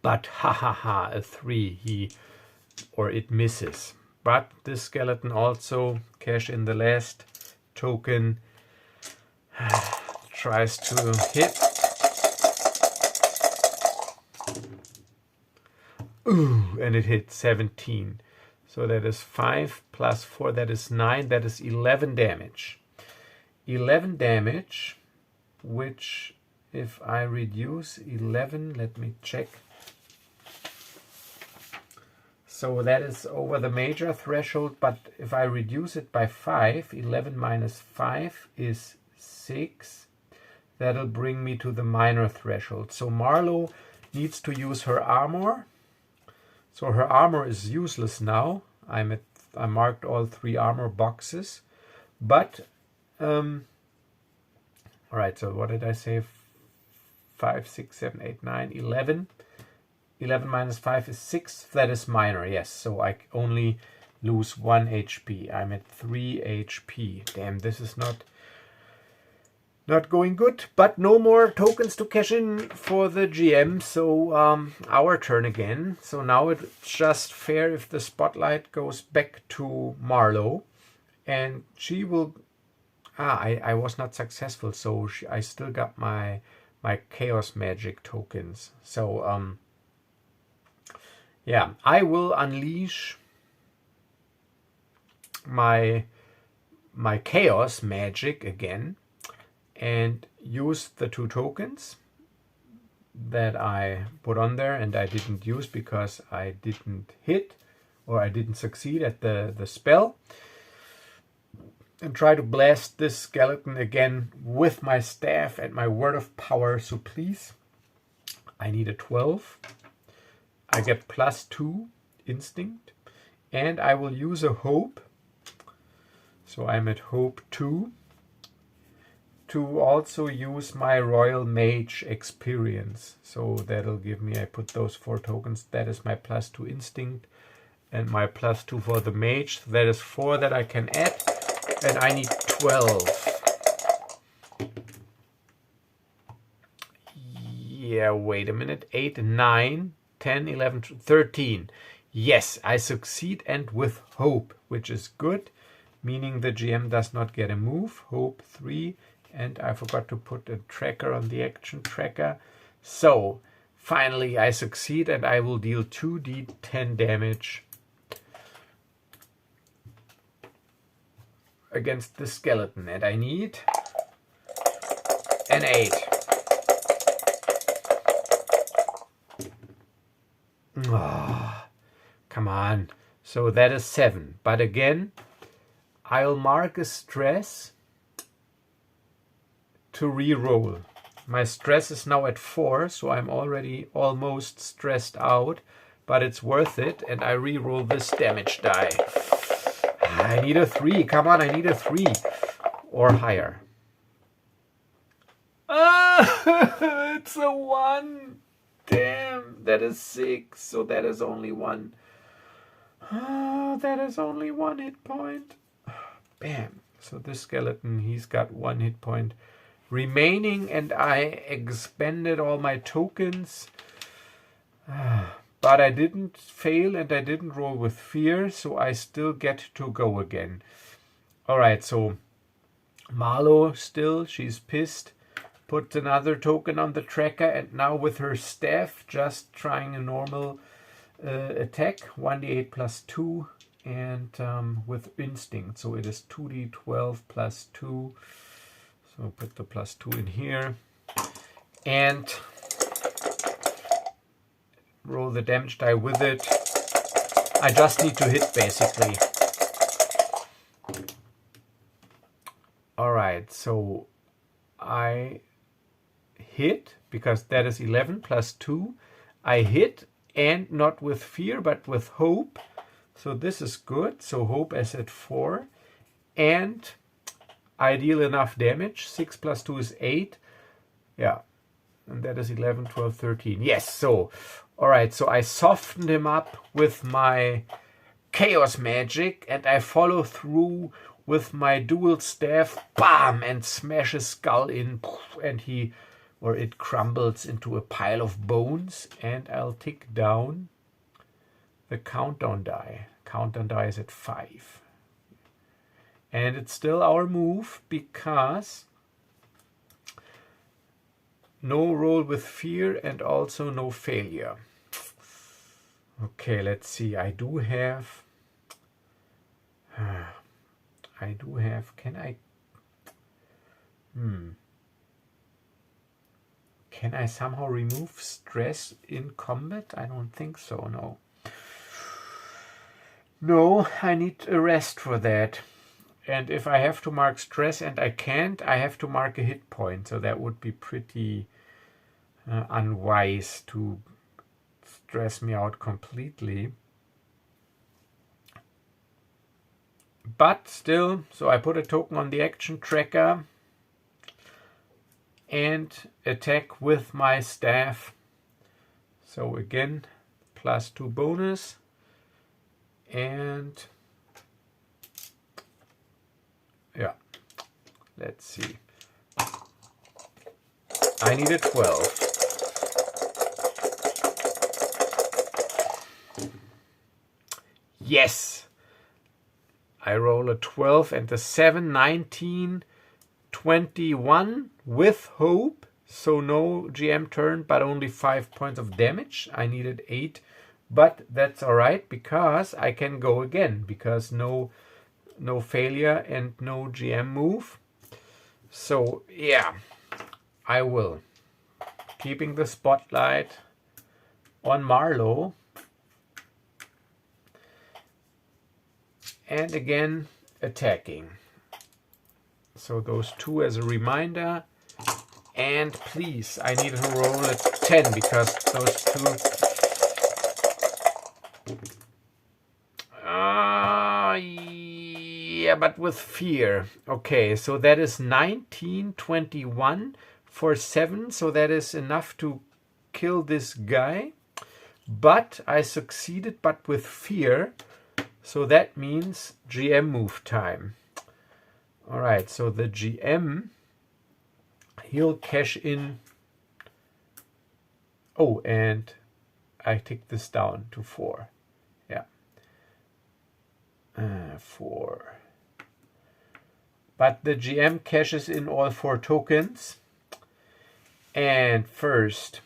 But a 3, it misses. But this skeleton also cash in the last token, tries to hit. Ooh, and it hit 17. So that is 5 plus 4, that is 9, that is 11 damage. 11 damage, which if I reduce 11, let me check. So that is over the major threshold, but if I reduce it by 5, 11 minus 5 is 6. That'll bring me to the minor threshold. So Marlowe needs to use her armor. So her armor is useless now. I marked all 3 armor boxes. But, alright, so what did I say? 5, 6, 7, 8, 9, 11. 11 minus 5 is 6. That is minor, yes. So I only lose 1 HP. I'm at 3 HP. Damn, this is not going good. But no more tokens to cash in for the GM. So our turn again. So now it's just fair if the spotlight goes back to Marlowe. And she will... I was not successful. So I still got my Chaos Magic tokens. So... yeah, I will unleash my Chaos Magic again and use the 2 tokens that I put on there and I didn't use because I didn't hit or I didn't succeed at the spell, and try to blast this skeleton again with my staff and my word of power. So please, I need a 12. I get plus 2 instinct, and I will use a hope. So I'm at hope 2, to also use my Royal Mage experience. So that'll give me, I put those 4 tokens, that is my +2 instinct and my +2 for the mage. So that is 4 that I can add, and I need 12. Yeah, wait a minute. 8, 9, 10, 11, 13. Yes, I succeed, and with hope, which is good, meaning the GM does not get a move. Hope 3, and I forgot to put a tracker on the action tracker. So finally I succeed, and I will deal 2d10 damage against the skeleton, and I need an 8. Oh, come on. So that is 7. But again, I'll mark a stress to re-roll. My stress is now at 4, so I'm already almost stressed out, but it's worth it, and I re-roll this damage die. I need a 3. Come on, I need a 3 or higher. Ah, it's a 1. Damn, that is 6, so that is only 1. Ah, that is only 1 hit point. Bam. So this skeleton, he's got 1 hit point remaining, and I expended all my tokens. But I didn't fail, and I didn't roll with fear, so I still get to go again. Alright, so Marlowe still, she's pissed. Put another token on the tracker, and now with her staff, just trying a normal attack, 1d8 plus 2, and with instinct, so it is 2d12 plus 2. So put the plus 2 in here, and roll the damage die with it. I just need to hit, basically. Alright, so I hit, because that is 11 plus 2. I hit, and not with fear, but with hope. So this is good. So hope is at 4. And I deal enough damage. 6 plus 2 is 8. Yeah. And that is 11, 12, 13. Yes, so, alright, so I softened him up with my chaos magic, and I follow through with my dual staff, bam, and smash his skull in, and he, or it crumbles into a pile of bones, and I'll tick down the countdown die. Countdown die is at 5. And it's still our move, because no roll with fear and also no failure. Okay, let's see. I do have, can I, can I somehow remove stress in combat? I don't think so, no. No, I need a rest for that. And if I have to mark stress and I can't, I have to mark a hit point. So that would be pretty unwise to stress me out completely. But still, so I put a token on the action tracker and attack with my staff. So again, plus 2 bonus. And yeah, let's see. I need a 12. Yes! I roll a 12 and a 7, 19, 21 with hope. So no GM turn, but only 5 points of damage. I needed 8, but that's alright, because I can go again, because no failure and no GM move. So yeah, I will. Keeping the spotlight on Marlowe. And again, attacking. So those 2 as a reminder. And please, I need to roll a 10, because those 2... Yeah, but with fear. Okay, so that is 1921 for 7. So that is enough to kill this guy. But I succeeded, but with fear. So that means GM move time. All right, so the GM, he'll cash in. Oh, and I take this down to 4. Yeah. 4. But the GM cashes in all 4 tokens. And first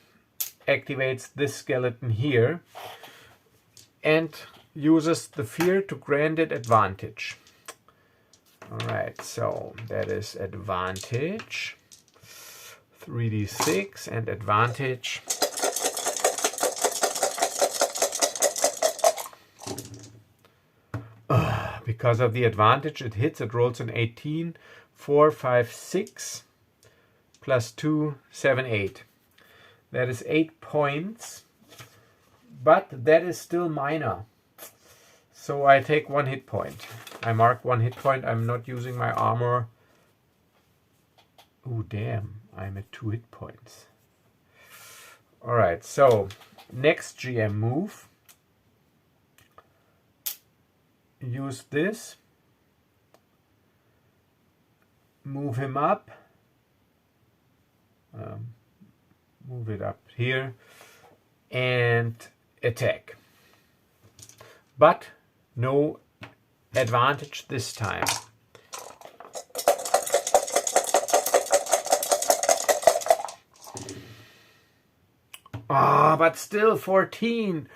activates this skeleton here. And uses the fear to grant it advantage. Alright, so that is advantage. 3d6 and advantage. Because of the advantage, it hits, it rolls an 18, 4, 5, 6, plus 2, 7, 8. That is 8 points, but that is still minor. So I take 1 hit point. I mark 1 hit point. I'm not using my armor. Oh, damn. I'm at 2 hit points. All right, so next GM move. Use this. Move him up. Move it up here. And attack. But no advantage this time. But still 14.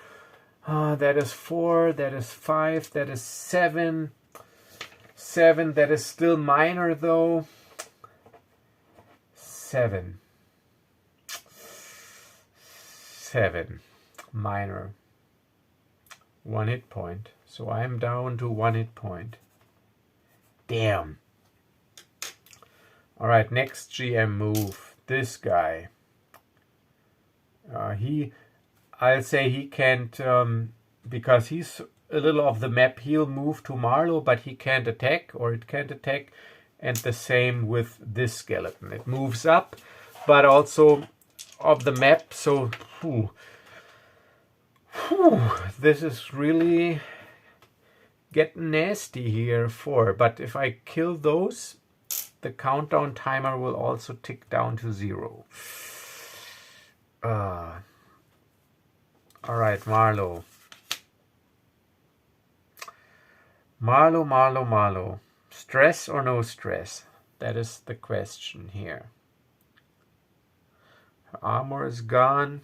That is 4, that is 5, that is 7. 7, that is still minor though. 7. 7. Minor. 1 hit point. So I'm down to 1 hit point. Damn. Alright, next GM move. This guy. I'll say he can't, because he's a little off the map, he'll move to Marlowe, but he can't attack, or it can't attack. And the same with this skeleton. It moves up, but also off the map, so this is really getting nasty here. 4. But if I kill those, the countdown timer will also tick down to 0. Alright, Marlowe. Marlowe. Stress or no stress? That is the question here. Her armor is gone.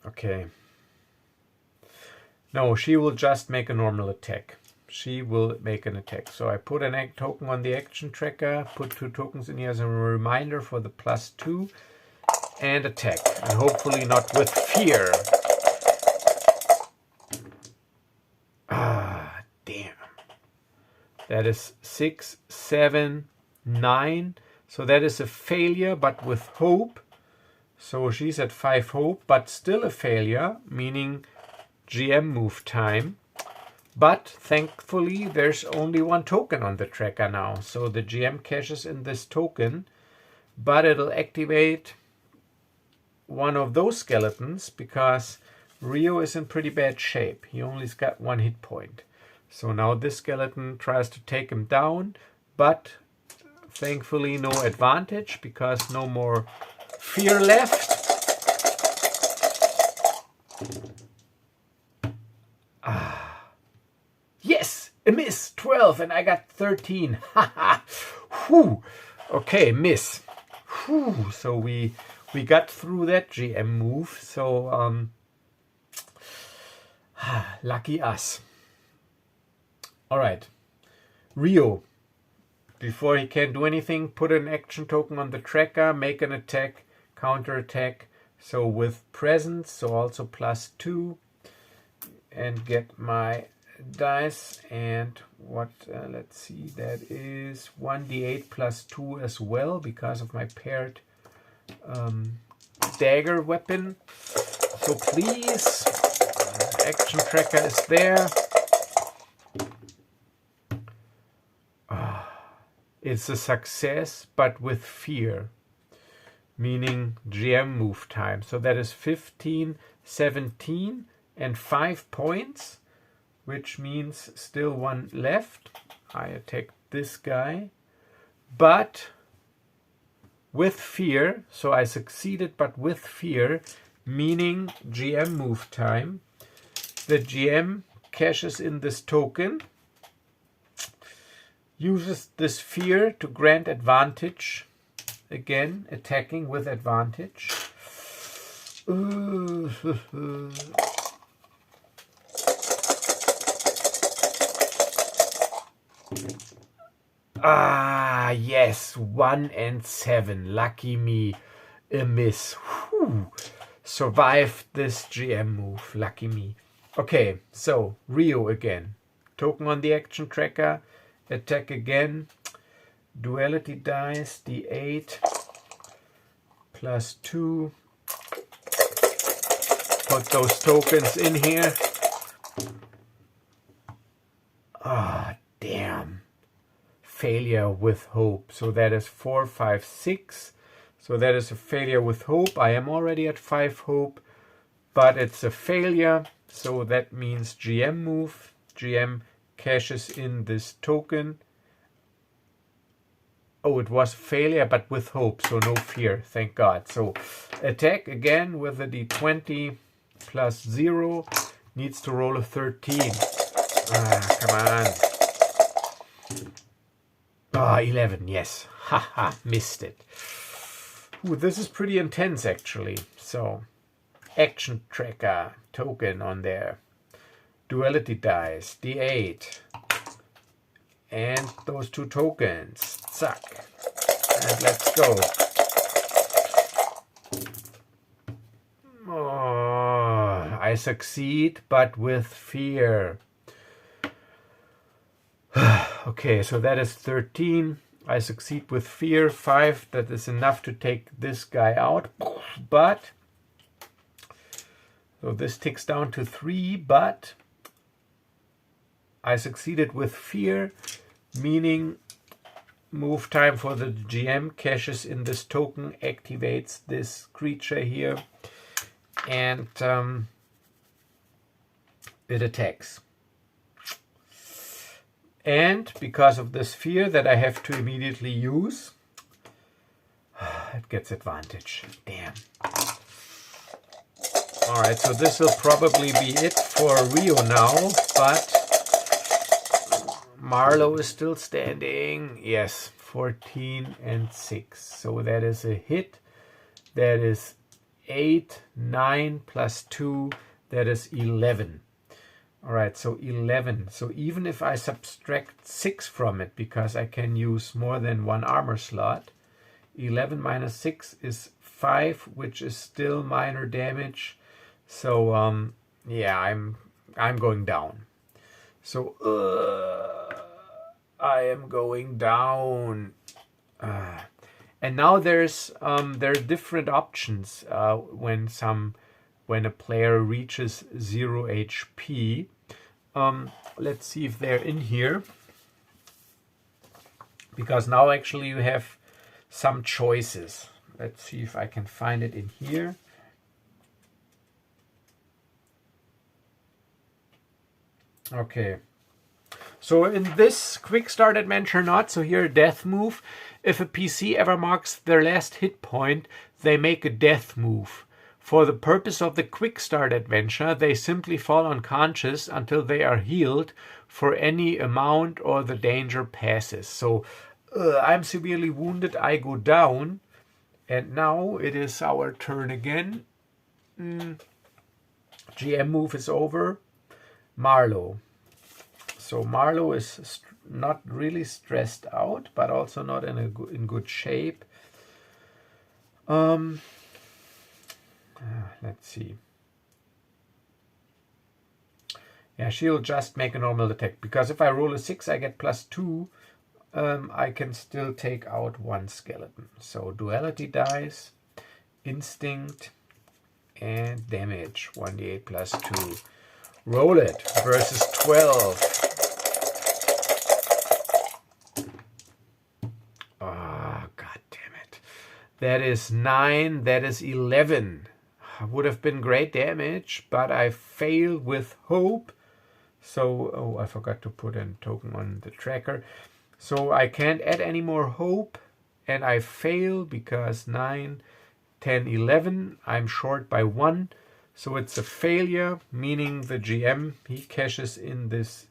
Okay. No, she will just make a normal attack. She will make an attack. So I put an token on the action tracker, put 2 tokens in here as a reminder for the +2, and attack. And hopefully not with fear. Damn. That is 6, 7, 9. So that is a failure, but with hope. So she's at 5 hope, but still a failure, meaning GM move time. But thankfully there's only 1 token on the tracker now. So the GM cashes in this token, but it'll activate one of those skeletons because Reo is in pretty bad shape. He only's got 1 hit point. So now this skeleton tries to take him down, but thankfully no advantage because no more fear left. Yes, a miss, 12, and I got 13. Haha. Whew. Okay, miss. Whew. So we got through that GM move. So lucky us. All right, Reo. Before he can do anything, put an action token on the tracker, make an attack, counter attack. So with presence, so also +2, and get my dice, and what, let's see, that is 1d8 plus 2 as well because of my paired dagger weapon. So please, action tracker is there. It's a success, but with fear, meaning GM move time. So that is 15, 17, and 5 points, which means still one left. I attack this guy, but with fear. So I succeeded, but with fear, meaning GM move time. The GM cashes in this token, uses this fear to grant advantage. Again, attacking with advantage. Ah, yes, 1 and 7. Lucky me. A miss. Whew. Survived this GM move. Lucky me. Okay, so Reo again. Token on the action tracker. Attack again. Duality dice. D8. Plus 2. Put those tokens in here. Ah, damn. Failure with hope. So that is 4, 5, 6. So that is a failure with hope. I am already at 5 hope, but it's a failure. So that means GM move. GM cashes in this token. Oh, it was failure, but with hope. So no fear. Thank God. So attack again with a D20 plus 0. Needs to roll a 13. Ah, come on. Ah, 11, yes. Haha, missed it. Ooh, this is pretty intense, actually. So, action tracker token on there. Duality dice, D8. And those 2 tokens. Zack. And let's go. Oh, I succeed, but with fear. Okay, so that is 13. I succeed with fear. 5, that is enough to take this guy out. But, so this ticks down to 3, but I succeeded with fear, meaning move time for the GM cashes in this token, activates this creature here, and it attacks. And because of this fear that I have to immediately use, it gets advantage. Damn. Alright, so this will probably be it for Reo now, but Marlowe is still standing. Yes, 14 and 6. So that is a hit. That is 8, 9 plus 2. That is 11. Alright, so 11. So even if I subtract 6 from it, because I can use more than 1 armor slot, 11 minus 6 is 5, which is still minor damage. So yeah, I'm going down. So I am going down. And now there are different options when a player reaches 0 HP. Let's see if they're in here. Because now actually you have some choices. Let's see if I can find it in here. Okay. So in this quick start adventure not, so here death move. If a PC ever marks their last hit point, they make a death move. For the purpose of the quick start adventure, they simply fall unconscious until they are healed for any amount or the danger passes. So I'm severely wounded, I go down, and now it is our turn again. GM move is over. Marlowe. So Marlowe is not really stressed out, but also not in good shape. Let's see. Yeah, she'll just make a normal attack. Because if I roll a 6, I get +2. I can still take out 1 skeleton. So duality dice, instinct, and damage. 1d8 +2. Roll it. Versus 12. Oh, god damn it. That is 9. That is 11. Would have been great damage, but I failed with hope. So, oh, I forgot to put a token on the tracker. So I can't add any more hope, and I fail because 9, 10, 11. I'm short by 1. So it's a failure, meaning the GM, he cashes in this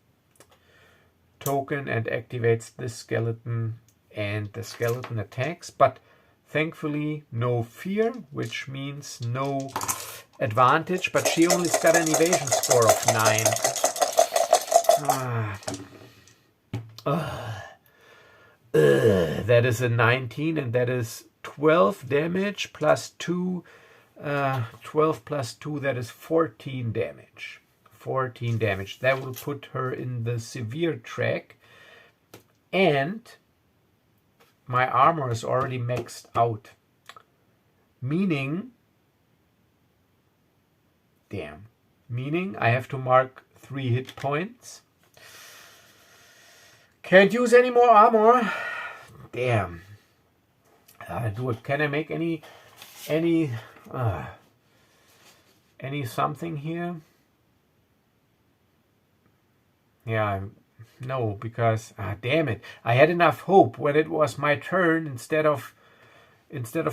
token and activates this skeleton, and the skeleton attacks. But thankfully, no fear, which means no advantage. But she only got an evasion score of 9. That is a 19, and that is 12 damage plus 2. 12 plus 2, that is 14 damage. 14 damage. That will put her in the severe track. And my armor is already maxed out. Meaning, meaning I have to mark 3 hit points. Can't use any more armor. Damn. Can I make any something here? Yeah, no, because damn it, I had enough hope when it was my turn. Instead of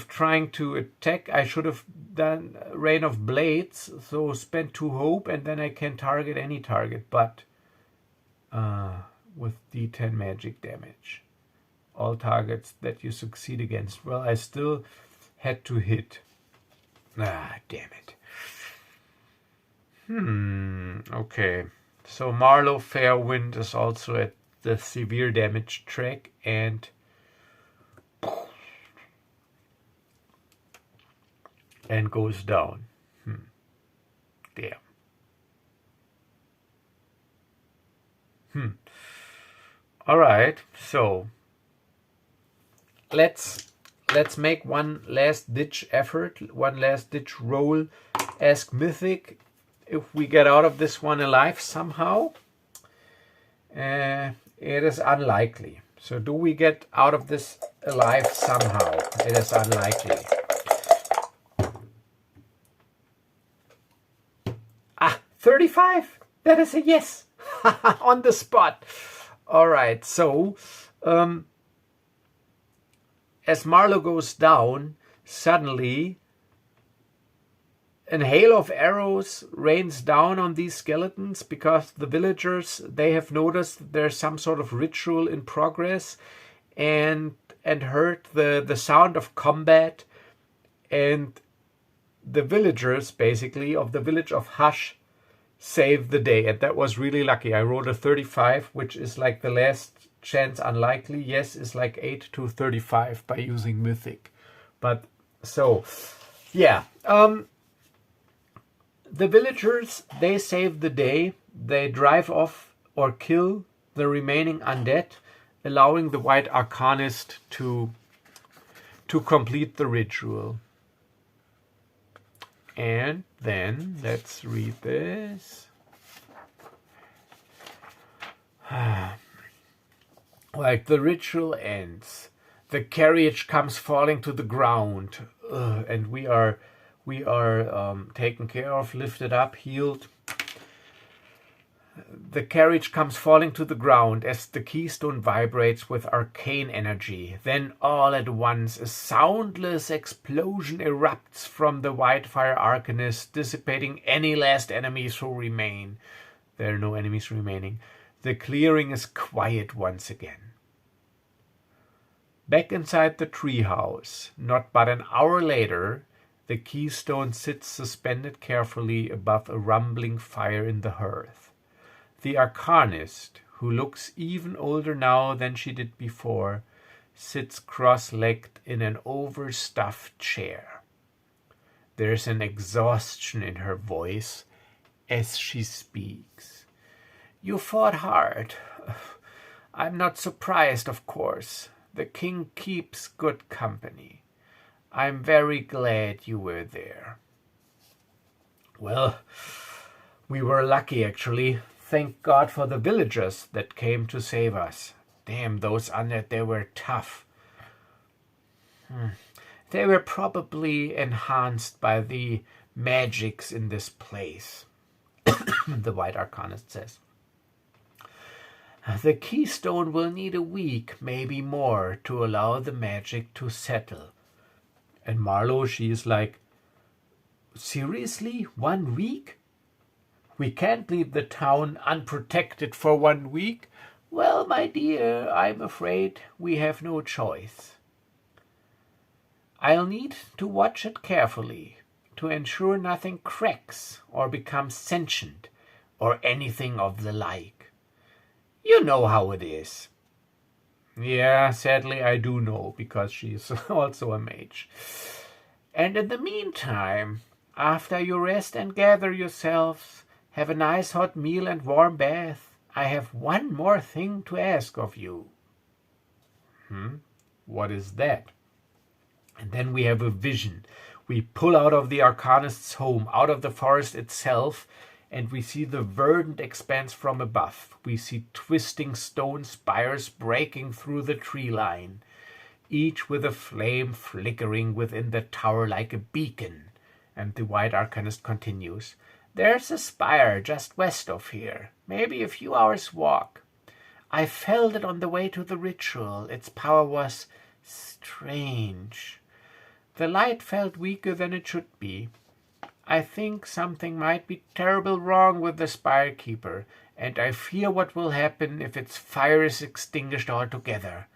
trying to attack, I should have done Rain of Blades, so spent 2 hope, and then I can target any target, but with D10 magic damage. All targets that you succeed against. Well, I still had to hit. Damn it. Okay. So Marlowe Fairwind is also at the severe damage track, and goes down. Damn. All right. So let's make one last ditch effort, one last ditch roll. Ask Mythic if we get out of this one alive somehow. It is unlikely. So do we get out of this alive somehow? It is unlikely. 35. That is a yes. On the spot. All right. So as Marlowe goes down, suddenly a hail of arrows rains down on these skeletons, because the villagers, they have noticed there's some sort of ritual in progress, and heard the sound of combat, and the villagers basically of the village of Hush saved the day. And that was really lucky. I rolled a 35, which is like the last chance unlikely. Yes is like 8 to 35 by using Mythic. But so yeah, the villagers, they save the day. They drive off or kill the remaining undead, allowing the White Arcanist to complete the ritual. And then let's read this. Like, the ritual ends. The carriage comes falling to the ground, and we are taken care of, lifted up, healed. The carriage comes falling to the ground as the keystone vibrates with arcane energy. Then all at once a soundless explosion erupts from the White Arcanist, dissipating any last enemies who remain. There are no enemies remaining. The clearing is quiet once again. Back inside the treehouse, not but an hour later, the keystone sits suspended carefully above a rumbling fire in the hearth. The Arcanist, who looks even older now than she did before, sits cross-legged in an overstuffed chair. There's an exhaustion in her voice as she speaks. You fought hard. I'm not surprised, of course. The king keeps good company. I'm very glad you were there. Well, we were lucky, actually. Thank God for the villagers that came to save us. Damn, those undead, they were tough. They were probably enhanced by the magics in this place, the White Arcanist says. The keystone will need a week, maybe more, to allow the magic to settle. And Marlowe, she is like, seriously? 1 week? We can't leave the town unprotected for 1 week? Well, my dear, I'm afraid we have no choice. I'll need to watch it carefully to ensure nothing cracks or becomes sentient or anything of the like. You know how it is. Yeah, sadly I do know, because she's also a mage. And in the meantime, after you rest and gather yourselves, have a nice hot meal and warm bath, I have one more thing to ask of you. What is that? And then we have a vision. We pull out of the Arcanist's home, out of the forest itself, and we see the verdant expanse from above. We see twisting stone spires breaking through the tree line, each with a flame flickering within the tower like a beacon. And the White Arcanist continues, There's a spire just west of here, maybe a few hours' walk. I felt it on the way to the ritual. Its power was strange. The light felt weaker than it should be. I think something might be terribly wrong with the spire keeper, and I fear what will happen if its fire is extinguished altogether.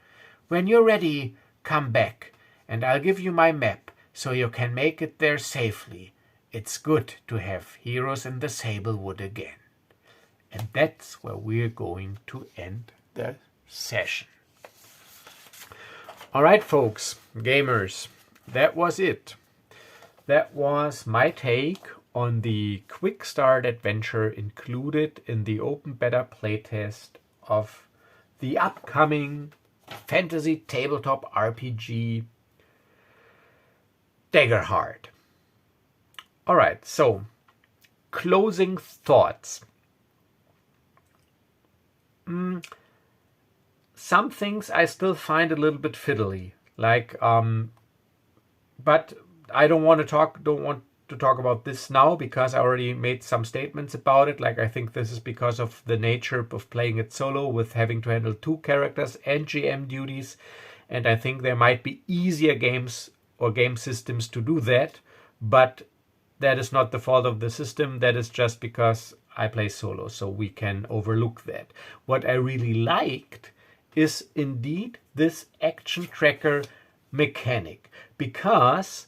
When you're ready, come back, and I'll give you my map, so you can make it there safely. It's good to have heroes in the Sablewood again. And that's where we're going to end the session. All right, folks, gamers, that was it. That was my take on the Quickstart adventure included in the open beta playtest of the upcoming fantasy tabletop RPG Daggerheart. All right, so closing thoughts. Some things I still find a little bit fiddly, like, but I don't want to talk about this now, because I already made some statements about it. Like, I think this is because of the nature of playing it solo with having to handle 2 characters and GM duties, and I think there might be easier games or game systems to do that, but that is not the fault of the system. That is just because I play solo, so we can overlook that. What I really liked is indeed this action tracker mechanic, because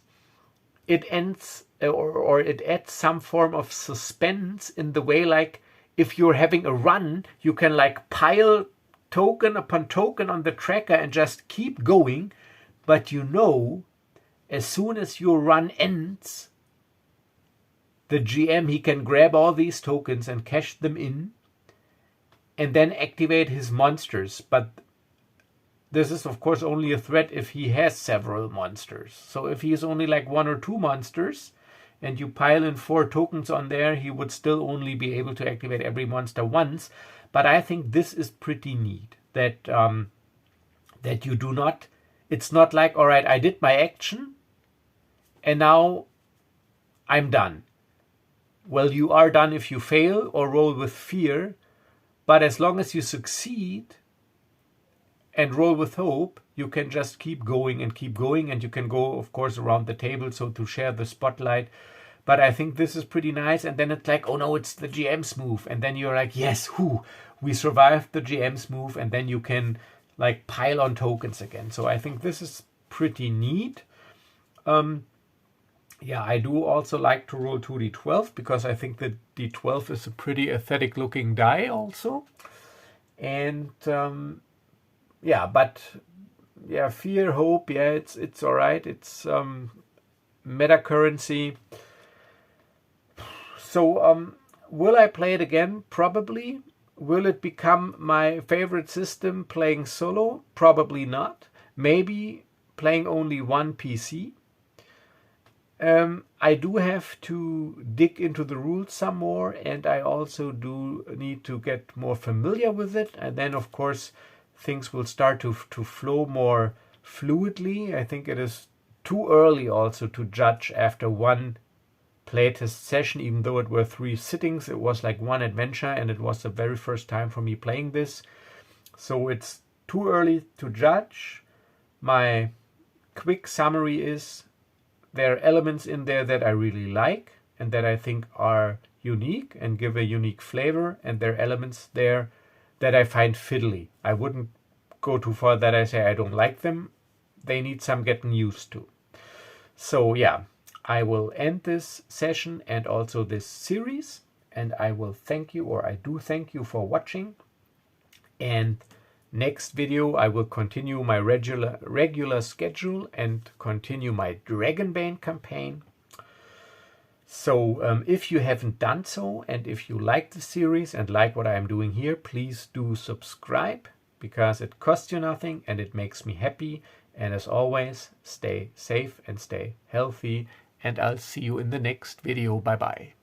it ends or it adds some form of suspense in the way, like, if you're having a run, you can like pile token upon token on the tracker and just keep going, but you know, as soon as your run ends, the GM, he can grab all these tokens and cash them in and then activate his monsters. But this is, of course, only a threat if he has several monsters. So if he has only like 1 or 2 monsters and you pile in 4 tokens on there, he would still only be able to activate every monster once. But I think this is pretty neat, that that you do not, it's not like, all right, I did my action and now I'm done. Well, you are done if you fail or roll with fear, but as long as you succeed and roll with hope, you can just keep going, and you can go, of course, around the table, so to share the spotlight. But I think this is pretty nice, and then it's like, oh no, it's the GM's move, and then you're like, yes, we survived the GM's move, and then you can like pile on tokens again. So I think this is pretty neat. Yeah, I do also like to roll 2d12, because I think that d12 is a pretty aesthetic looking die also. And yeah, but yeah, fear, hope, yeah, it's all right. It's meta currency. So will I play it again? Probably. Will it become my favorite system playing solo? Probably not. Maybe playing only one PC. I do have to dig into the rules some more, and I also do need to get more familiar with it. And then, of course, things will start to flow more fluidly. I think it is too early also to judge after one playtest session, even though it were 3 sittings. It was like one adventure, and it was the very first time for me playing this. So it's too early to judge. My quick summary is there are elements in there that I really like and that I think are unique and give a unique flavor, and there are elements there that I find fiddly. I wouldn't go too far that I say I don't like them. They need some getting used to. So yeah, I will end this session and also this series, and I will thank you, or I do thank you for watching. And next video I will continue my regular schedule and continue my Dragonbane campaign. So if you haven't done so, and if you like the series and like what I am doing here, please do subscribe, because it costs you nothing and it makes me happy. And as always, stay safe and stay healthy, and I'll see you in the next video. Bye bye.